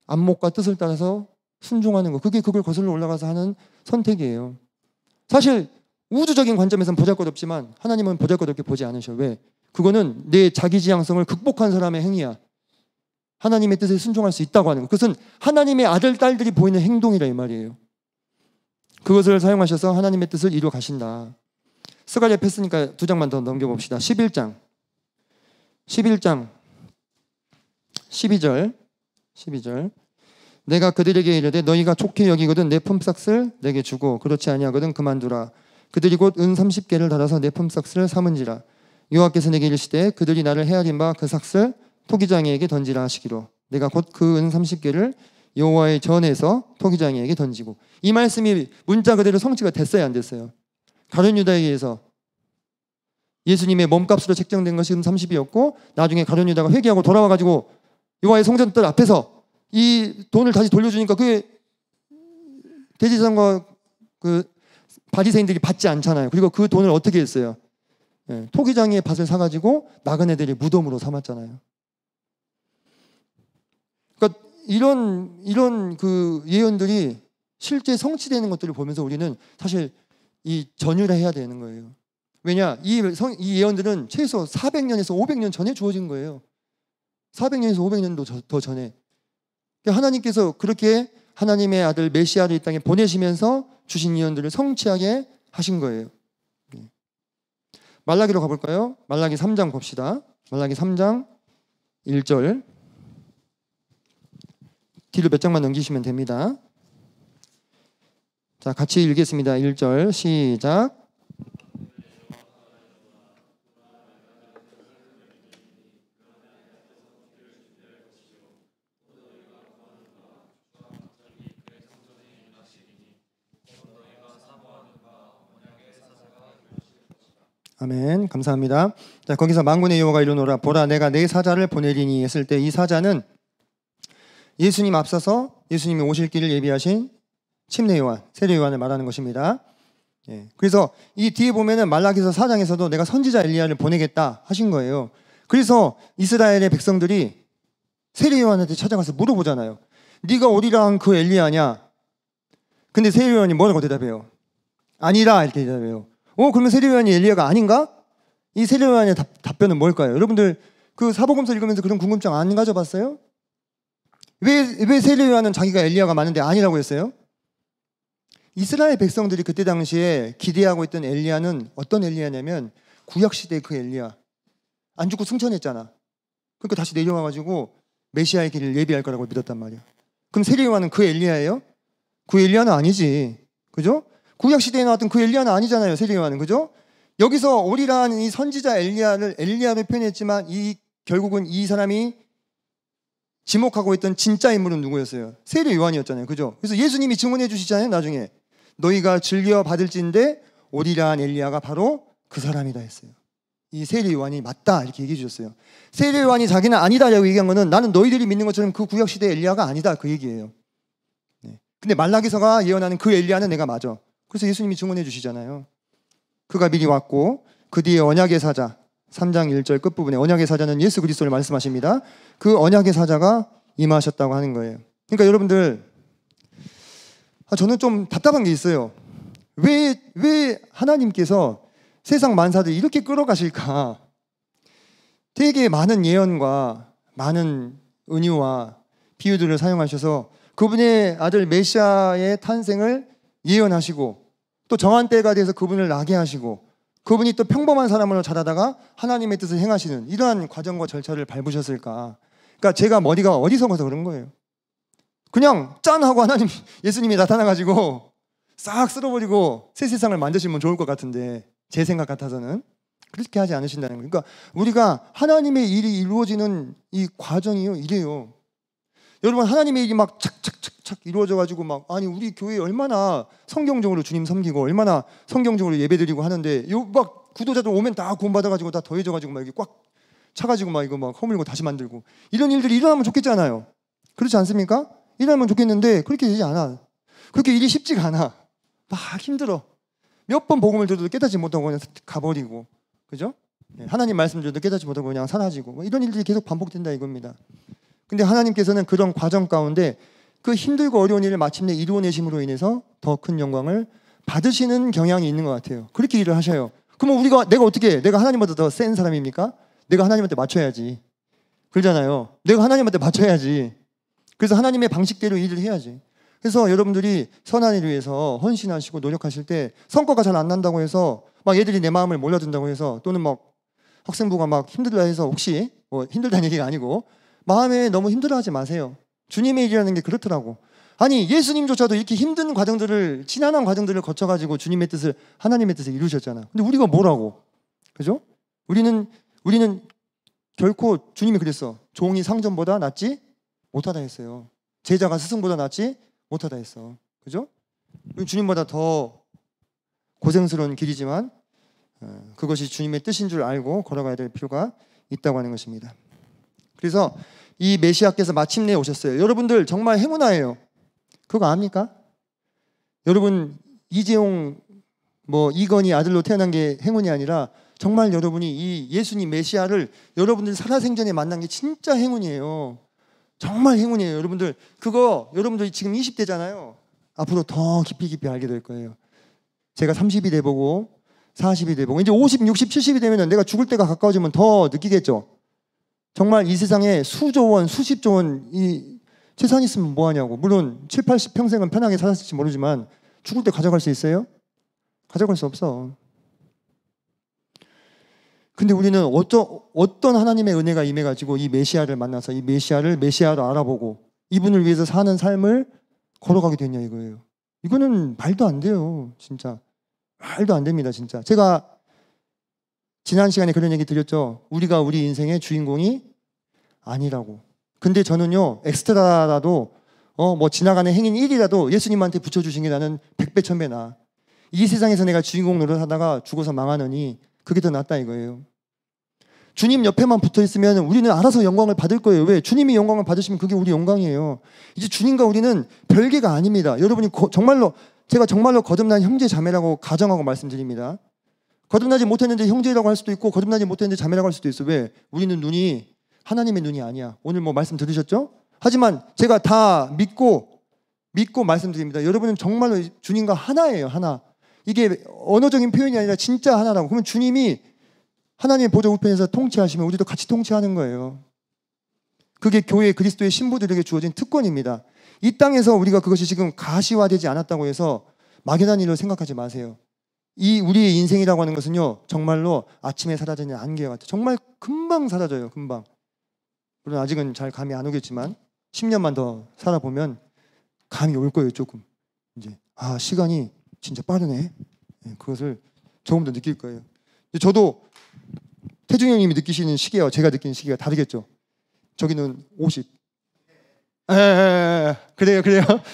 안목과 뜻을 따라서 순종하는 거. 그게 그걸 거슬러 올라가서 하는 선택이에요. 사실 우주적인 관점에서는 보잘것없지만 하나님은 보잘것없게 보지 않으셔. 왜? 그거는 내 자기 지향성을 극복한 사람의 행위야. 하나님의 뜻에 순종할 수 있다고 하는 거. 그것은 하나님의 아들, 딸들이 보이는 행동이라 이 말이에요. 그것을 사용하셔서 하나님의 뜻을 이루어 가신다. 스가랴 뺐으니까 두 장만 더 넘겨봅시다. 11장 12절 내가 그들에게 이르되 너희가 좋게 여기거든 내 품삯을 내게 주고 그렇지 아니하거든 그만두라. 그들이 곧 은 30개를 달아서 내 품삯을 삼은지라. 여호와께서 내게 이르시되 그들이 나를 헤아린 바 그 삭을 토기장이에게 던지라 하시기로 내가 곧 그 은 30개를 여호와의 전에서 토기장이에게 던지고. 이 말씀이 문자 그대로 성취가 됐어요 안 됐어요? 가룟 유다에 의해서 예수님의 몸값으로 책정된 것이 은 30이었고 나중에 가룟 유다가 회개하고 돌아와가지고 여호와의 성전들 앞에서 이 돈을 다시 돌려주니까 그게 대제사장과 그 바리새인들이 받지 않잖아요. 그리고 그 돈을 어떻게 했어요? 토기장이의 밭을 사가지고 나그네들이 무덤으로 삼았잖아요. 그러니까 이런 그 예언들이 실제 성취되는 것들을 보면서 우리는 사실 이 전율을 해야 되는 거예요. 왜냐? 이 예언들은 최소 400년에서 500년 전에 주어진 거예요. 400년에서 500년도 더 전에. 하나님께서 그렇게 하나님의 아들 메시아를 이 땅에 보내시면서 주신 예언들을 성취하게 하신 거예요. 말라기로 가볼까요? 말라기 3장 봅시다. 말라기 3장 1절. 뒤로 몇 장만 넘기시면 됩니다. 자, 같이 읽겠습니다. 1절 시작. 아멘. 감사합니다. 자, 거기서 만군의 여호와가 이르노라 보라 내가 내 사자를 보내리니 했을 때 이 사자는 예수님 앞서서 예수님이 오실 길을 예비하신 침례 요한, 세례 요한을 말하는 것입니다. 예. 그래서 이 뒤에 보면은 말라기서 4장에서도 내가 선지자 엘리야를 보내겠다 하신 거예요. 그래서 이스라엘의 백성들이 세례 요한한테 찾아가서 물어보잖아요. 네가 오리라 한 그 엘리야냐? 근데 세례 요한이 뭐라고 대답해요? 아니라 이렇게 대답해요. 그러면 세례 요한이 엘리야가 아닌가? 이 세례 요한의 답변은 뭘까요? 여러분들 그 사복음서 읽으면서 그런 궁금증 안 가져봤어요? 왜 세례 요한은 자기가 엘리야가 맞는데 아니라고 했어요? 이스라엘 백성들이 그때 당시에 기대하고 있던 엘리야는 어떤 엘리야냐면 구약시대의 그 엘리야. 안 죽고 승천했잖아. 그러니까 다시 내려와가지고 메시아의 길을 예비할 거라고 믿었단 말이야. 그럼 세례 요한은 그 엘리야예요? 그 엘리야는 아니지. 그죠? 구약시대에 나왔던 그 엘리야는 아니잖아요. 세례 요한은. 그죠? 여기서 오리라는 이 선지자 엘리야로 표현했지만 결국은 이 사람이 지목하고 있던 진짜 인물은 누구였어요? 세례 요한이었잖아요. 그죠? 그래서 예수님이 증언해 주시잖아요. 나중에 너희가 즐겨 받을진대 오리라한 엘리야가 바로 그 사람이다 했어요. 이 세례 요한이 맞다 이렇게 얘기해 주셨어요. 세례 요한이 자기는 아니다라고 얘기한 거는 나는 너희들이 믿는 것처럼 그 구약시대 엘리야가 아니다 그 얘기예요. 네. 근데 말라기서가 예언하는 그 엘리야는 내가 맞아. 그래서 예수님이 증언해 주시잖아요. 그가 미리 왔고 그 뒤에 언약의 사자 3장 1절 끝부분에 언약의 사자는 예수 그리스도를 말씀하십니다. 그 언약의 사자가 임하셨다고 하는 거예요. 그러니까 여러분들 저는 좀 답답한 게 있어요. 왜 하나님께서 세상 만사들 이렇게 끌어가실까? 되게 많은 예언과 많은 은유와 비유들을 사용하셔서 그분의 아들 메시아의 탄생을 예언하시고 또 정한 때가 돼서 그분을 나게 하시고 그분이 또 평범한 사람으로 자라다가 하나님의 뜻을 행하시는 이러한 과정과 절차를 밟으셨을까? 그러니까 제가 머리가 어리석어서 그런 거예요. 그냥 짠 하고 하나님 예수님이 나타나가지고 싹 쓸어버리고 새 세상을 만드시면 좋을 것 같은데 제 생각 같아서는 그렇게 하지 않으신다는 거예요. 그러니까 우리가 하나님의 일이 이루어지는 이 과정이요 이래요. 여러분 하나님의 일이 막 착착착착 이루어져가지고 막 아니 우리 교회 얼마나 성경적으로 주님 섬기고 얼마나 성경적으로 예배드리고 하는데 요 막 구도자들 오면 다 구원받아가지고 다 더해져가지고 막 이렇게 꽉 차가지고 막 이거 막 허물고 다시 만들고 이런 일들이 일어나면 좋겠잖아요. 그렇지 않습니까? 일어나면 좋겠는데 그렇게 되지 않아. 그렇게 일이 쉽지가 않아. 막 힘들어. 몇 번 복음을 들어도 깨닫지 못하고 그냥 가버리고 그죠? 하나님 말씀 들어도 깨닫지 못하고 그냥 사라지고 뭐 이런 일들이 계속 반복된다 이겁니다. 근데 하나님께서는 그런 과정 가운데 그 힘들고 어려운 일을 마침내 이루어내심으로 인해서 더 큰 영광을 받으시는 경향이 있는 것 같아요. 그렇게 일을 하셔요. 그러면 내가 어떻게 내가 하나님보다 더 센 사람입니까? 내가 하나님한테 맞춰야지. 그러잖아요. 내가 하나님한테 맞춰야지. 그래서 하나님의 방식대로 일을 해야지. 그래서 여러분들이 선한 일을 위해서 헌신하시고 노력하실 때 성과가 잘 안 난다고 해서 막 얘들이 내 마음을 몰라준다고 해서 또는 막 학생부가 막 힘들다 해서 혹시 뭐 힘들다는 얘기가 아니고 마음에 너무 힘들어하지 마세요. 주님의 일이라는 게 그렇더라고. 아니 예수님조차도 이렇게 힘든 과정들을 지난한 과정들을 거쳐가지고 주님의 뜻을 하나님의 뜻을 이루셨잖아. 근데 우리가 뭐라고? 그죠? 우리는 결코 주님이 그랬어. 종이 상전보다 낫지 못하다 했어요. 제자가 스승보다 낫지 못하다 했어. 그죠? 주님보다 더 고생스러운 길이지만 그것이 주님의 뜻인 줄 알고 걸어가야 될 필요가 있다고 하는 것입니다. 그래서 이 메시아께서 마침내 오셨어요. 여러분들 정말 행운아예요. 그거 압니까? 여러분 이재용 이건희 아들로 태어난 게 행운이 아니라 정말 여러분이 이 예수님 메시아를 여러분들 살아생전에 만난 게 진짜 행운이에요. 정말 행운이에요. 여러분들 여러분들 지금 20대잖아요. 앞으로 더 깊이 알게 될 거예요. 제가 30이 돼보고 40이 돼보고 이제 50, 60, 70이 되면 내가 죽을 때가 가까워지면 더 느끼겠죠. 정말 이 세상에 수조 원, 수십조 원 이 재산 있으면 뭐하냐고. 물론 7, 80 평생은 편하게 살았을지 모르지만 죽을 때 가져갈 수 있어요? 가져갈 수 없어. 근데 우리는 어떤 하나님의 은혜가 임해가지고 이 메시아를 만나서 이 메시아를 메시아로 알아보고 이분을 위해서 사는 삶을 걸어가게 됐냐 이거예요. 이거는 말도 안 돼요. 진짜 말도 안 됩니다. 진짜 제가 지난 시간에 그런 얘기 드렸죠. 우리가 우리 인생의 주인공이 아니라고. 근데 저는요 엑스트라라도 뭐 지나가는 행인 1이라도 예수님한테 붙여주신 게 나는 100배 1000배 나아. 이 세상에서 내가 주인공 노릇하다가 죽어서 망하느니 그게 더 낫다 이거예요. 주님 옆에만 붙어 있으면 우리는 알아서 영광을 받을 거예요. 왜? 주님이 영광을 받으시면 그게 우리 영광이에요. 이제 주님과 우리는 별개가 아닙니다. 여러분이 제가 정말로 거듭난 형제 자매라고 가정하고 말씀드립니다. 거듭나지 못했는데 형제라고 할 수도 있고 거듭나지 못했는데 자매라고 할 수도 있어. 왜? 우리는 눈이 하나님의 눈이 아니야. 오늘 뭐 말씀 들으셨죠? 하지만 제가 다 믿고 말씀드립니다. 여러분은 정말로 주님과 하나예요. 하나. 이게 언어적인 표현이 아니라 진짜 하나라고. 그러면 주님이 하나님의 보좌 우편에서 통치하시면 우리도 같이 통치하는 거예요. 그게 교회 그리스도의 신부들에게 주어진 특권입니다. 이 땅에서 우리가 그것이 지금 가시화되지 않았다고 해서 막연한 일로 생각하지 마세요. 이 우리의 인생이라고 하는 것은요 정말로 아침에 사라지는 안개 같아요. 정말 금방 사라져요. 금방. 물론 아직은 잘 감이 안 오겠지만 10년만 더 살아보면 감이 올 거예요. 조금 이제 시간이 진짜 빠르네. 그것을 조금 더 느낄 거예요. 저도 태중이 형님이 느끼시는 시기와 제가 느끼는 시기가 다르겠죠. 저기는 50. 그래요.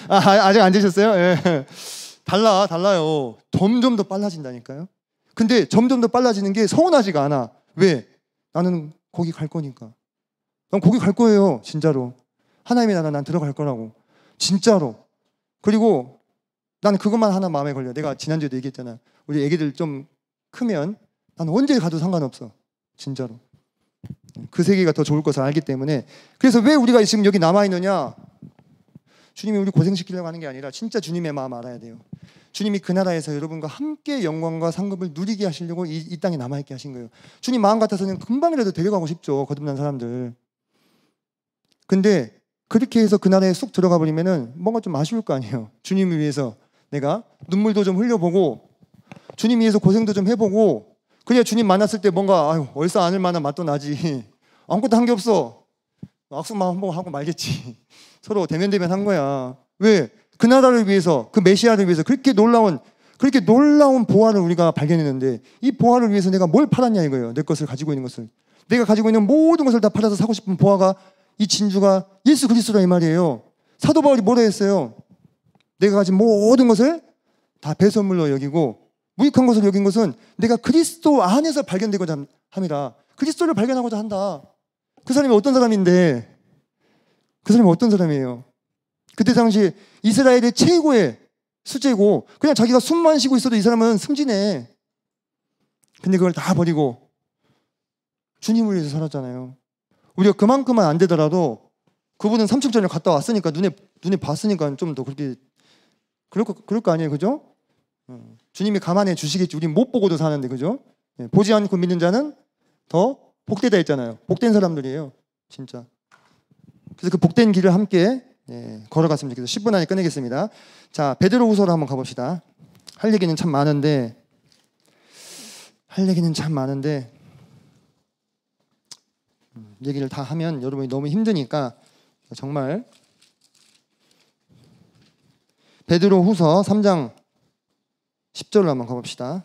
아직 안 되셨어요? 달라요. 점점 더 빨라진다니까요. 근데 점점 더 빨라지는 게 서운하지가 않아. 왜? 나는 거기 갈 거니까. 난 거기 갈 거예요. 진짜로. 하나님의 나라 난 들어갈 거라고. 진짜로. 그리고 난 그것만 하나 마음에 걸려. 내가 지난주에도 얘기했잖아. 우리 애기들 좀 크면 난 언제 가도 상관없어. 진짜로. 그 세계가 더 좋을 것을 알기 때문에. 그래서 왜 우리가 지금 여기 남아있느냐? 주님이 우리 고생시키려고 하는 게 아니라 진짜 주님의 마음 알아야 돼요. 주님이 그 나라에서 여러분과 함께 영광과 상급을 누리게 하시려고 이 땅에 남아있게 하신 거예요. 주님 마음 같아서는 금방이라도 데려가고 싶죠. 거듭난 사람들. 근데 그렇게 해서 그 나라에 쑥 들어가 버리면은 뭔가 좀 아쉬울 거 아니에요. 주님을 위해서 내가 눈물도 좀 흘려보고 주님 위해서 고생도 좀 해보고 그래야 주님 만났을 때 뭔가 얼싸 안을 만한 맛도 나지. 아무것도 한 게 없어. 악수만 한번 하고 말겠지. 서로 대면대면 한 거야. 왜? 그 나라를 위해서, 그 메시아를 위해서 그렇게 놀라운 보화를 우리가 발견했는데 이 보화를 위해서 내가 뭘 팔았냐 이거예요. 내 것을 가지고 있는 것을. 내가 가지고 있는 모든 것을 다 팔아서 사고 싶은 보화가 이 진주가 예수 그리스도라 이 말이에요. 사도 바울이 뭐라 했어요? 내가 가진 모든 것을 다 배설물로 여기고 무익한 것을 여긴 것은 내가 그리스도 안에서 발견되고자 함이라. 그리스도를 발견하고자 한다. 그 사람이 어떤 사람인데? 그 사람이 어떤 사람이에요? 그때 당시 이스라엘의 최고의 수재고 그냥 자기가 숨만 쉬고 있어도 이 사람은 승진해. 근데 그걸 다 버리고 주님을 위해서 살았잖아요. 우리가 그만큼만 안 되더라도 그분은 삼층전을 갔다 왔으니까 눈에 봤으니까 좀 더 그렇게 그럴 거 아니에요, 그죠? 주님이 감안해 주시겠지. 우리 못 보고도 사는데, 그죠? 보지 않고 믿는 자는 더 복되다 했잖아요. 복된 사람들이에요, 진짜. 그래서 그 복된 길을 함께 걸어갔으면 좋겠어요. 10분 안에 끝내겠습니다. 자, 베드로후서로 한번 가봅시다. 할 얘기는 참 많은데 얘기를 다 하면 여러분이 너무 힘드니까 정말 베드로후서 3장 10절로 한번 가봅시다.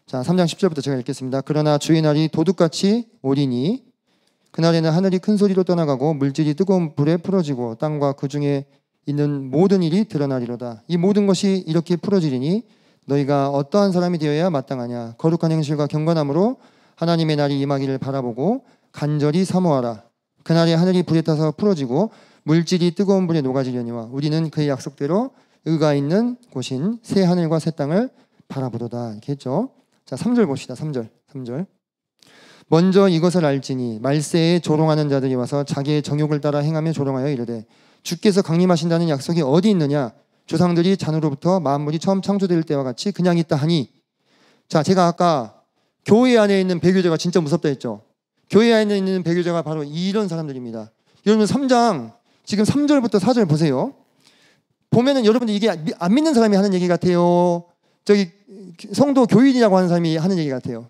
자, 3장 10절부터 제가 읽겠습니다. 그러나 주의 날이 도둑같이 오리니 그날에는 하늘이 큰 소리로 떠나가고 물질이 뜨거운 불에 풀어지고 땅과 그 중에 있는 모든 일이 드러나리로다. 이 모든 것이 이렇게 풀어지리니 너희가 어떠한 사람이 되어야 마땅하냐. 거룩한 행실과 경건함으로 하나님의 날이 임하기를 바라보고 간절히 사모하라. 그날에 하늘이 불에 타서 풀어지고 물질이 뜨거운 불에 녹아지려니와 우리는 그의 약속대로 의가 있는 곳인 새 하늘과 새 땅을 바라보도다. 이렇게 했죠. 자, 3절 봅시다. 3절. 먼저 이것을 알지니 말세에 조롱하는 자들이 와서 자기의 정욕을 따라 행하며 조롱하여 이르되 주께서 강림하신다는 약속이 어디 있느냐. 조상들이 잔으로부터 만물이 처음 창조될 때와 같이 그냥 있다 하니. 자, 제가 아까 교회 안에 있는 배교자가 진짜 무섭다 했죠. 교회 안에 있는 배교자가 바로 이런 사람들입니다. 여러분 3장 지금 3절부터 4절 보세요. 보면은 여러분들 이게 안 믿는 사람이 하는 얘기 같아요. 저기 성도 교인이라고 하는 사람이 하는 얘기 같아요.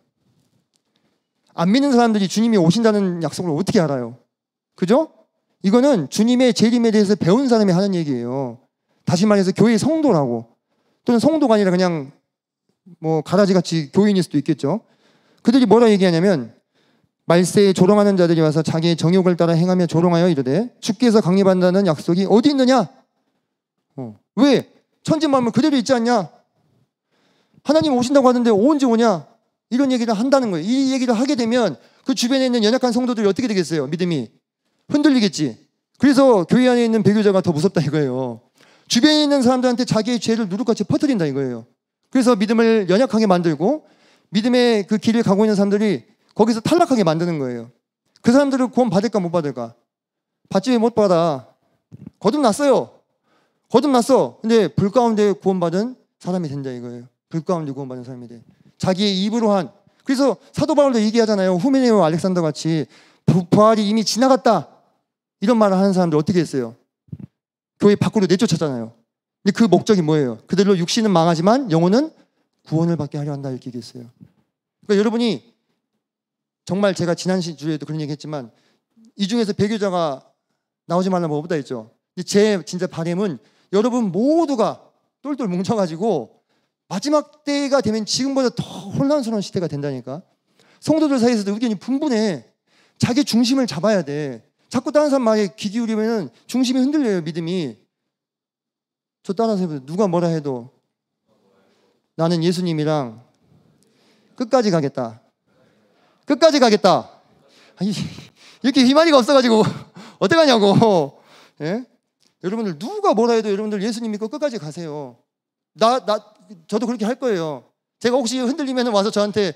안 믿는 사람들이 주님이 오신다는 약속을 어떻게 알아요? 그죠? 이거는 주님의 재림에 대해서 배운 사람이 하는 얘기예요. 다시 말해서 교회의 성도라고. 또는 성도가 아니라 그냥 뭐 가라지같이 교인일 수도 있겠죠. 그들이 뭐라 얘기하냐면 말세에 조롱하는 자들이 와서 자기의 정욕을 따라 행하며 조롱하여 이르되 주께서 강림한다는 약속이 어디 있느냐? 왜? 천지만물 그대로 있지 않냐? 하나님 오신다고 하는데 언제 오냐? 이런 얘기를 한다는 거예요. 이 얘기를 하게 되면 그 주변에 있는 연약한 성도들이 어떻게 되겠어요? 믿음이 흔들리겠지. 그래서 교회 안에 있는 배교자가 더 무섭다 이거예요. 주변에 있는 사람들한테 자기의 죄를 누룩같이 퍼뜨린다 이거예요. 그래서 믿음을 연약하게 만들고 믿음의 그 길을 가고 있는 사람들이 거기서 탈락하게 만드는 거예요. 그 사람들을 구원 받을까 못 받을까? 받지 왜 못 받아? 거듭났어요. 거듭났어. 근데 불 가운데 구원받은 사람이 된다 이거예요. 불 가운데 구원받은 사람이 돼. 자기의 입으로 한. 그래서 사도 바울도 얘기하잖아요. 후메네오 알렉산더 같이 부활이 이미 지나갔다. 이런 말을 하는 사람들 어떻게 했어요? 교회 밖으로 내쫓았잖아요. 근데 그 목적이 뭐예요? 그들로 육신은 망하지만 영혼은 구원을 받게 하려 한다 이렇게 얘기했어요. 그러니까 여러분이 정말 제가 지난 주에도 그런 얘기 했지만 이 중에서 배교자가 나오지 말라고 뭐보다 했죠. 근데 제 진짜 바람은 여러분 모두가 똘똘 뭉쳐가지고 마지막 때가 되면 지금보다 더 혼란스러운 시대가 된다니까. 성도들 사이에서도 의견이 분분해. 자기 중심을 잡아야 돼. 자꾸 다른 사람 말에 귀 기울이면 중심이 흔들려요. 믿음이. 저 따라서 해보세요. 누가 뭐라 해도 나는 예수님이랑 끝까지 가겠다. 끝까지 가겠다. 아니, 이렇게 희망이가 없어가지고 어떡하냐고. 예? 여러분들 누가 뭐라 해도 여러분들 예수님 믿고 끝까지 가세요. 저도 그렇게 할 거예요. 제가 혹시 흔들리면 와서 저한테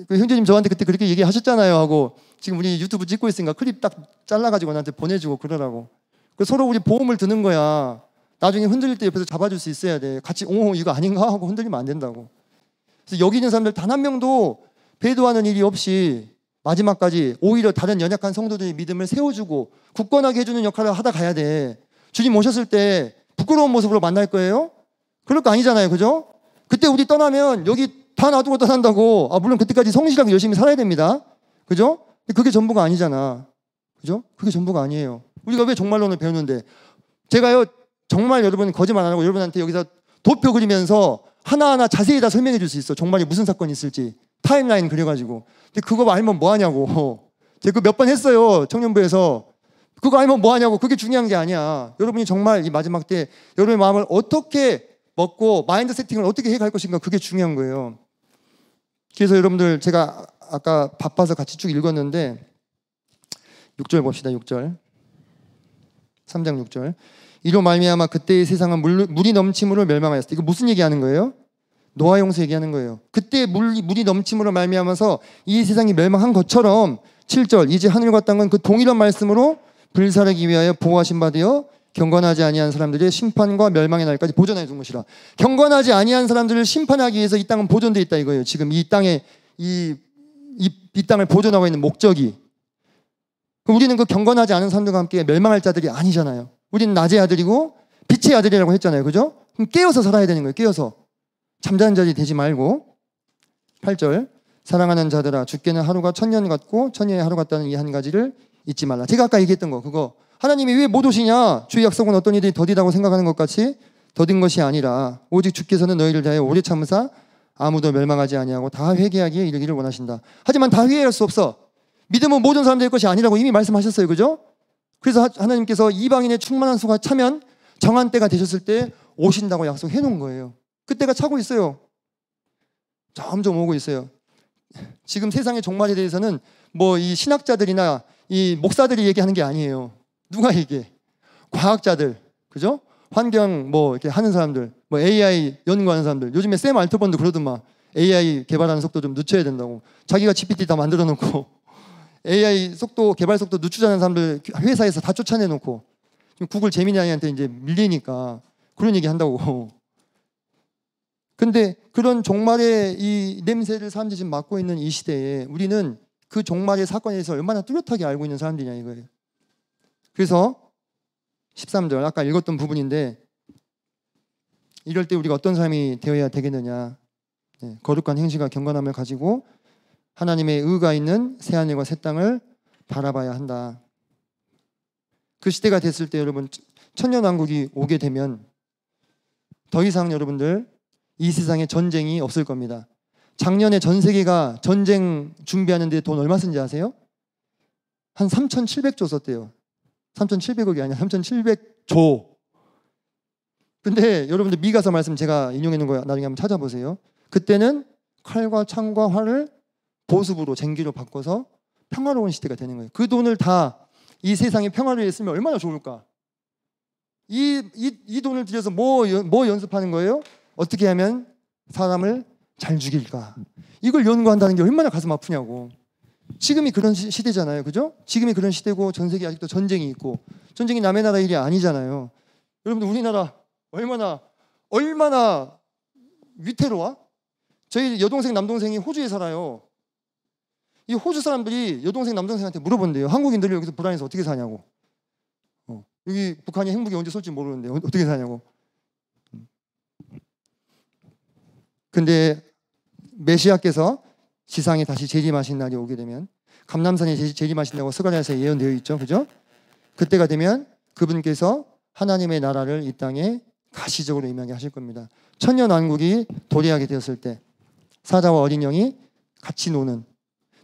그 형제님 저한테 그때 그렇게 얘기하셨잖아요 하고 지금 우리 유튜브 찍고 있으니까 클립 딱 잘라가지고 나한테 보내주고 그러라고. 서로 우리 보험을 드는 거야. 나중에 흔들릴 때 옆에서 잡아줄 수 있어야 돼. 같이 이거 아닌가 하고 흔들리면 안 된다고. 그래서 여기 있는 사람들 단 한 명도 배도하는 일이 없이 마지막까지 오히려 다른 연약한 성도들의 믿음을 세워주고 굳건하게 해주는 역할을 하다 가야 돼. 주님 오셨을 때 부끄러운 모습으로 만날 거예요? 그럴 거 아니잖아요. 그죠? 그때 우리 떠나면 여기 다 놔두고 떠난다고. 물론 그때까지 성실하게 열심히 살아야 됩니다. 그죠? 근데 그게 전부가 아니잖아. 그죠? 그게 전부가 아니에요. 우리가 왜 종말론을 배우는데 제가요 정말 여러분 거짓말 안 하고 여러분한테 여기서 도표 그리면서 하나하나 자세히 다 설명해 줄 수 있어. 종말에 무슨 사건이 있을지 타임라인 그려가지고. 근데 그거 알면 뭐 하냐고. 제가 그거 몇 번 했어요. 청년부에서. 그거 알면 뭐 하냐고. 그게 중요한 게 아니야. 여러분이 정말 이 마지막 때 여러분의 마음을 어떻게 먹고 마인드 세팅을 어떻게 해갈 것인가 그게 중요한 거예요. 그래서 여러분들 제가 아까 바빠서 같이 쭉 읽었는데 6절 봅시다. 6절 3장 6절 이로 말미암아 그때의 세상은 물이 넘침으로 멸망하였다. 이거 무슨 얘기하는 거예요? 노아 용서 얘기하는 거예요. 그때 물이 넘침으로 말미암아서 이 세상이 멸망한 것처럼 7절 이제 하늘과 땅은 그 동일한 말씀으로 불사르기 위하여 보호하신 바 되어 경건하지 아니한 사람들의 심판과 멸망의 날까지 보존해 둔 것이라. 경건하지 아니한 사람들을 심판하기 위해서 이 땅은 보존되어 있다 이거예요. 지금 이 땅에 이 땅을 보존하고 있는 목적이. 우리는 그 경건하지 않은 사람들과 함께 멸망할 자들이 아니잖아요. 우리는 낮의 아들이고 빛의 아들이라고 했잖아요. 그죠? 그럼 깨어서 살아야 되는 거예요. 깨어서. 잠자는 자들이 되지 말고. 8절 사랑하는 자들아 주께는 하루가 천년 같고 천년의 하루 같다는 이 한 가지를 잊지 말라. 제가 아까 얘기했던 거 그거. 하나님이 왜 못 오시냐? 주의 약속은 어떤 이들이 더디다고 생각하는 것 같이 더딘 것이 아니라 오직 주께서는 너희를 다해 오래 참으사 아무도 멸망하지 아니하고 다 회개하기에 이르기를 원하신다. 하지만 다 회개할 수 없어. 믿음은 모든 사람들의 것이 아니라고 이미 말씀하셨어요. 그죠? 그래서 하나님께서 이방인의 충만한 수가 차면 정한 때가 되셨을 때 오신다고 약속해 놓은 거예요. 그때가 차고 있어요. 점점 오고 있어요. 지금 세상의 종말에 대해서는 뭐 이 신학자들이나 이 목사들이 얘기하는 게 아니에요. 누가 얘기해? 과학자들, 그죠? 환경 뭐 이렇게 하는 사람들, 뭐 AI 연구하는 사람들. 요즘에 샘 알트먼도 그러더만 AI 개발하는 속도 좀 늦춰야 된다고. 자기가 GPT 다 만들어 놓고 AI 속도 개발 속도 늦추자는 사람들 회사에서 다 쫓아내 놓고 구글 제미나이한테 이제 밀리니까 그런 얘기 한다고. 근데 그런 종말의 이 냄새를 사람들이 지금 맡고 있는 이 시대에 우리는 그 종말의 사건에 대해서 얼마나 뚜렷하게 알고 있는 사람들이냐 이거예요. 그래서 13절 아까 읽었던 부분인데 이럴 때 우리가 어떤 삶이 되어야 되겠느냐? 거룩한 행실과 경건함을 가지고 하나님의 의가 있는 새하늘과 새 땅을 바라봐야 한다. 그 시대가 됐을 때 여러분, 천년왕국이 오게 되면 더 이상 여러분들 이 세상에 전쟁이 없을 겁니다. 작년에 전 세계가 전쟁 준비하는데 돈 얼마 쓴지 아세요? 한 3,700조 썼대요. 3,700억이 아니라 3,700조. 근데 여러분들 미가서 말씀 제가 인용해 놓은 거 나중에 한번 찾아보세요. 그때는 칼과 창과 활을 보습으로 쟁기로 바꿔서 평화로운 시대가 되는 거예요. 그 돈을 다 이 세상에 평화를 했으면 얼마나 좋을까? 이 돈을 들여서 뭐 연습하는 거예요? 어떻게 하면 사람을 잘 죽일까? 이걸 연구한다는 게 얼마나 가슴 아프냐고. 지금이 그런 시대잖아요, 그죠? 지금이 그런 시대고 전 세계 아직도 전쟁이 있고, 전쟁이 남의 나라 일이 아니잖아요. 여러분들 우리나라 얼마나 위태로워? 저희 여동생 남동생이 호주에 살아요. 이 호주 사람들이 여동생 남동생한테 물어본대요. 한국인들이 여기서 불안해서 어떻게 사냐고. 여기 북한이 핵무기 언제 쏠지 모르는데 어떻게 사냐고. 근데 메시아께서 지상에 다시 재림하신 날이 오게 되면, 감람산에 재림하신다고 스가랴서에 예언되어 있죠, 그죠? 그때가 되면 그분께서 하나님의 나라를 이 땅에 가시적으로 임하게 하실 겁니다. 천년왕국이 도래하게 되었을 때 사자와 어린 양이 같이 노는,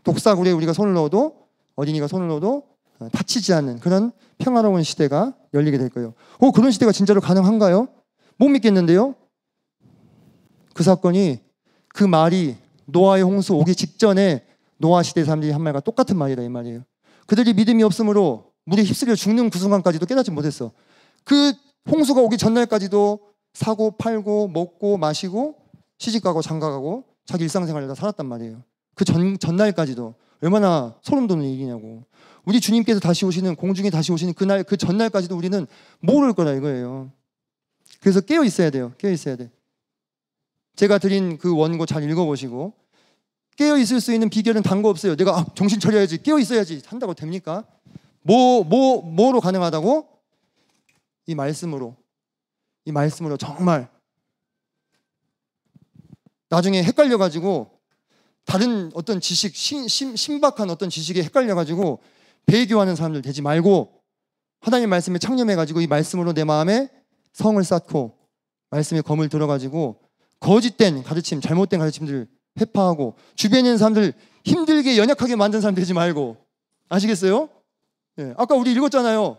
독사굴에 우리가 손을 넣어도, 어린이가 손을 넣어도 다치지 않는 그런 평화로운 시대가 열리게 될 거예요. 그런 시대가 진짜로 가능한가요? 못 믿겠는데요. 그 사건이, 그 말이 노아의 홍수 오기 직전에 노아 시대 사람들이 한 말과 똑같은 말이다 이 말이에요. 그들이 믿음이 없으므로 물에 휩쓸려 죽는 그 순간까지도 깨닫지 못했어. 그 홍수가 오기 전날까지도 사고 팔고 먹고 마시고 시집가고 장가가고 자기 일상생활을 다 살았단 말이에요. 그 전날까지도 얼마나 소름 돋는 일이냐고. 우리 주님께서 다시 오시는, 공중에 다시 오시는 그날, 그 전날까지도 우리는 모를 거다 이거예요. 그래서 깨어 있어야 돼요. 깨어 있어야 돼. 제가 드린 그 원고 잘 읽어보시고, 깨어 있을 수 있는 비결은 단 거 없어요. 내가 정신 차려야지, 깨어 있어야지 한다고 됩니까? 뭐로 가능하다고? 이 말씀으로 정말. 나중에 헷갈려가지고 다른 어떤 지식, 신박한 어떤 지식에 헷갈려가지고 배교하는 사람들 되지 말고, 하나님 말씀에 창념해가지고 이 말씀으로 내 마음에 성을 쌓고 말씀에 검을 들어가지고 거짓된 가르침, 잘못된 가르침들 회파하고, 주변에 있는 사람들 힘들게 연약하게 만든 사람 되지 말고. 아시겠어요? 아까 우리 읽었잖아요.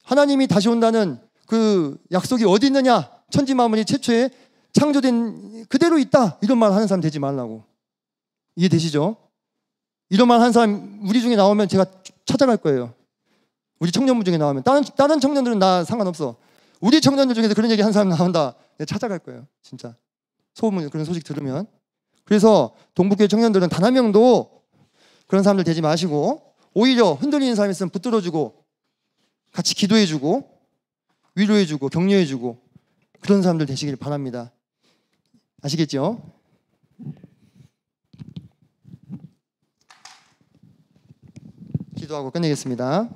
하나님이 다시 온다는 그 약속이 어디 있느냐? 천지 만물이 최초에 창조된 그대로 있다. 이런 말 하는 사람 되지 말라고. 이해되시죠? 이런 말 하는 사람 우리 중에 나오면 제가 찾아갈 거예요. 우리 청년분 중에 나오면. 다른 청년들은 나 상관없어. 우리 청년들 중에서 그런 얘기 하는 사람 나온다. 내가 찾아갈 거예요. 진짜. 소문, 그런 소식 들으면. 그래서 동북교회 청년들은 단 한 명도 그런 사람들 되지 마시고, 오히려 흔들리는 사람 있으면 붙들어주고 같이 기도해주고 위로해주고 격려해주고 그런 사람들 되시길 바랍니다. 아시겠죠? 기도하고 끝내겠습니다.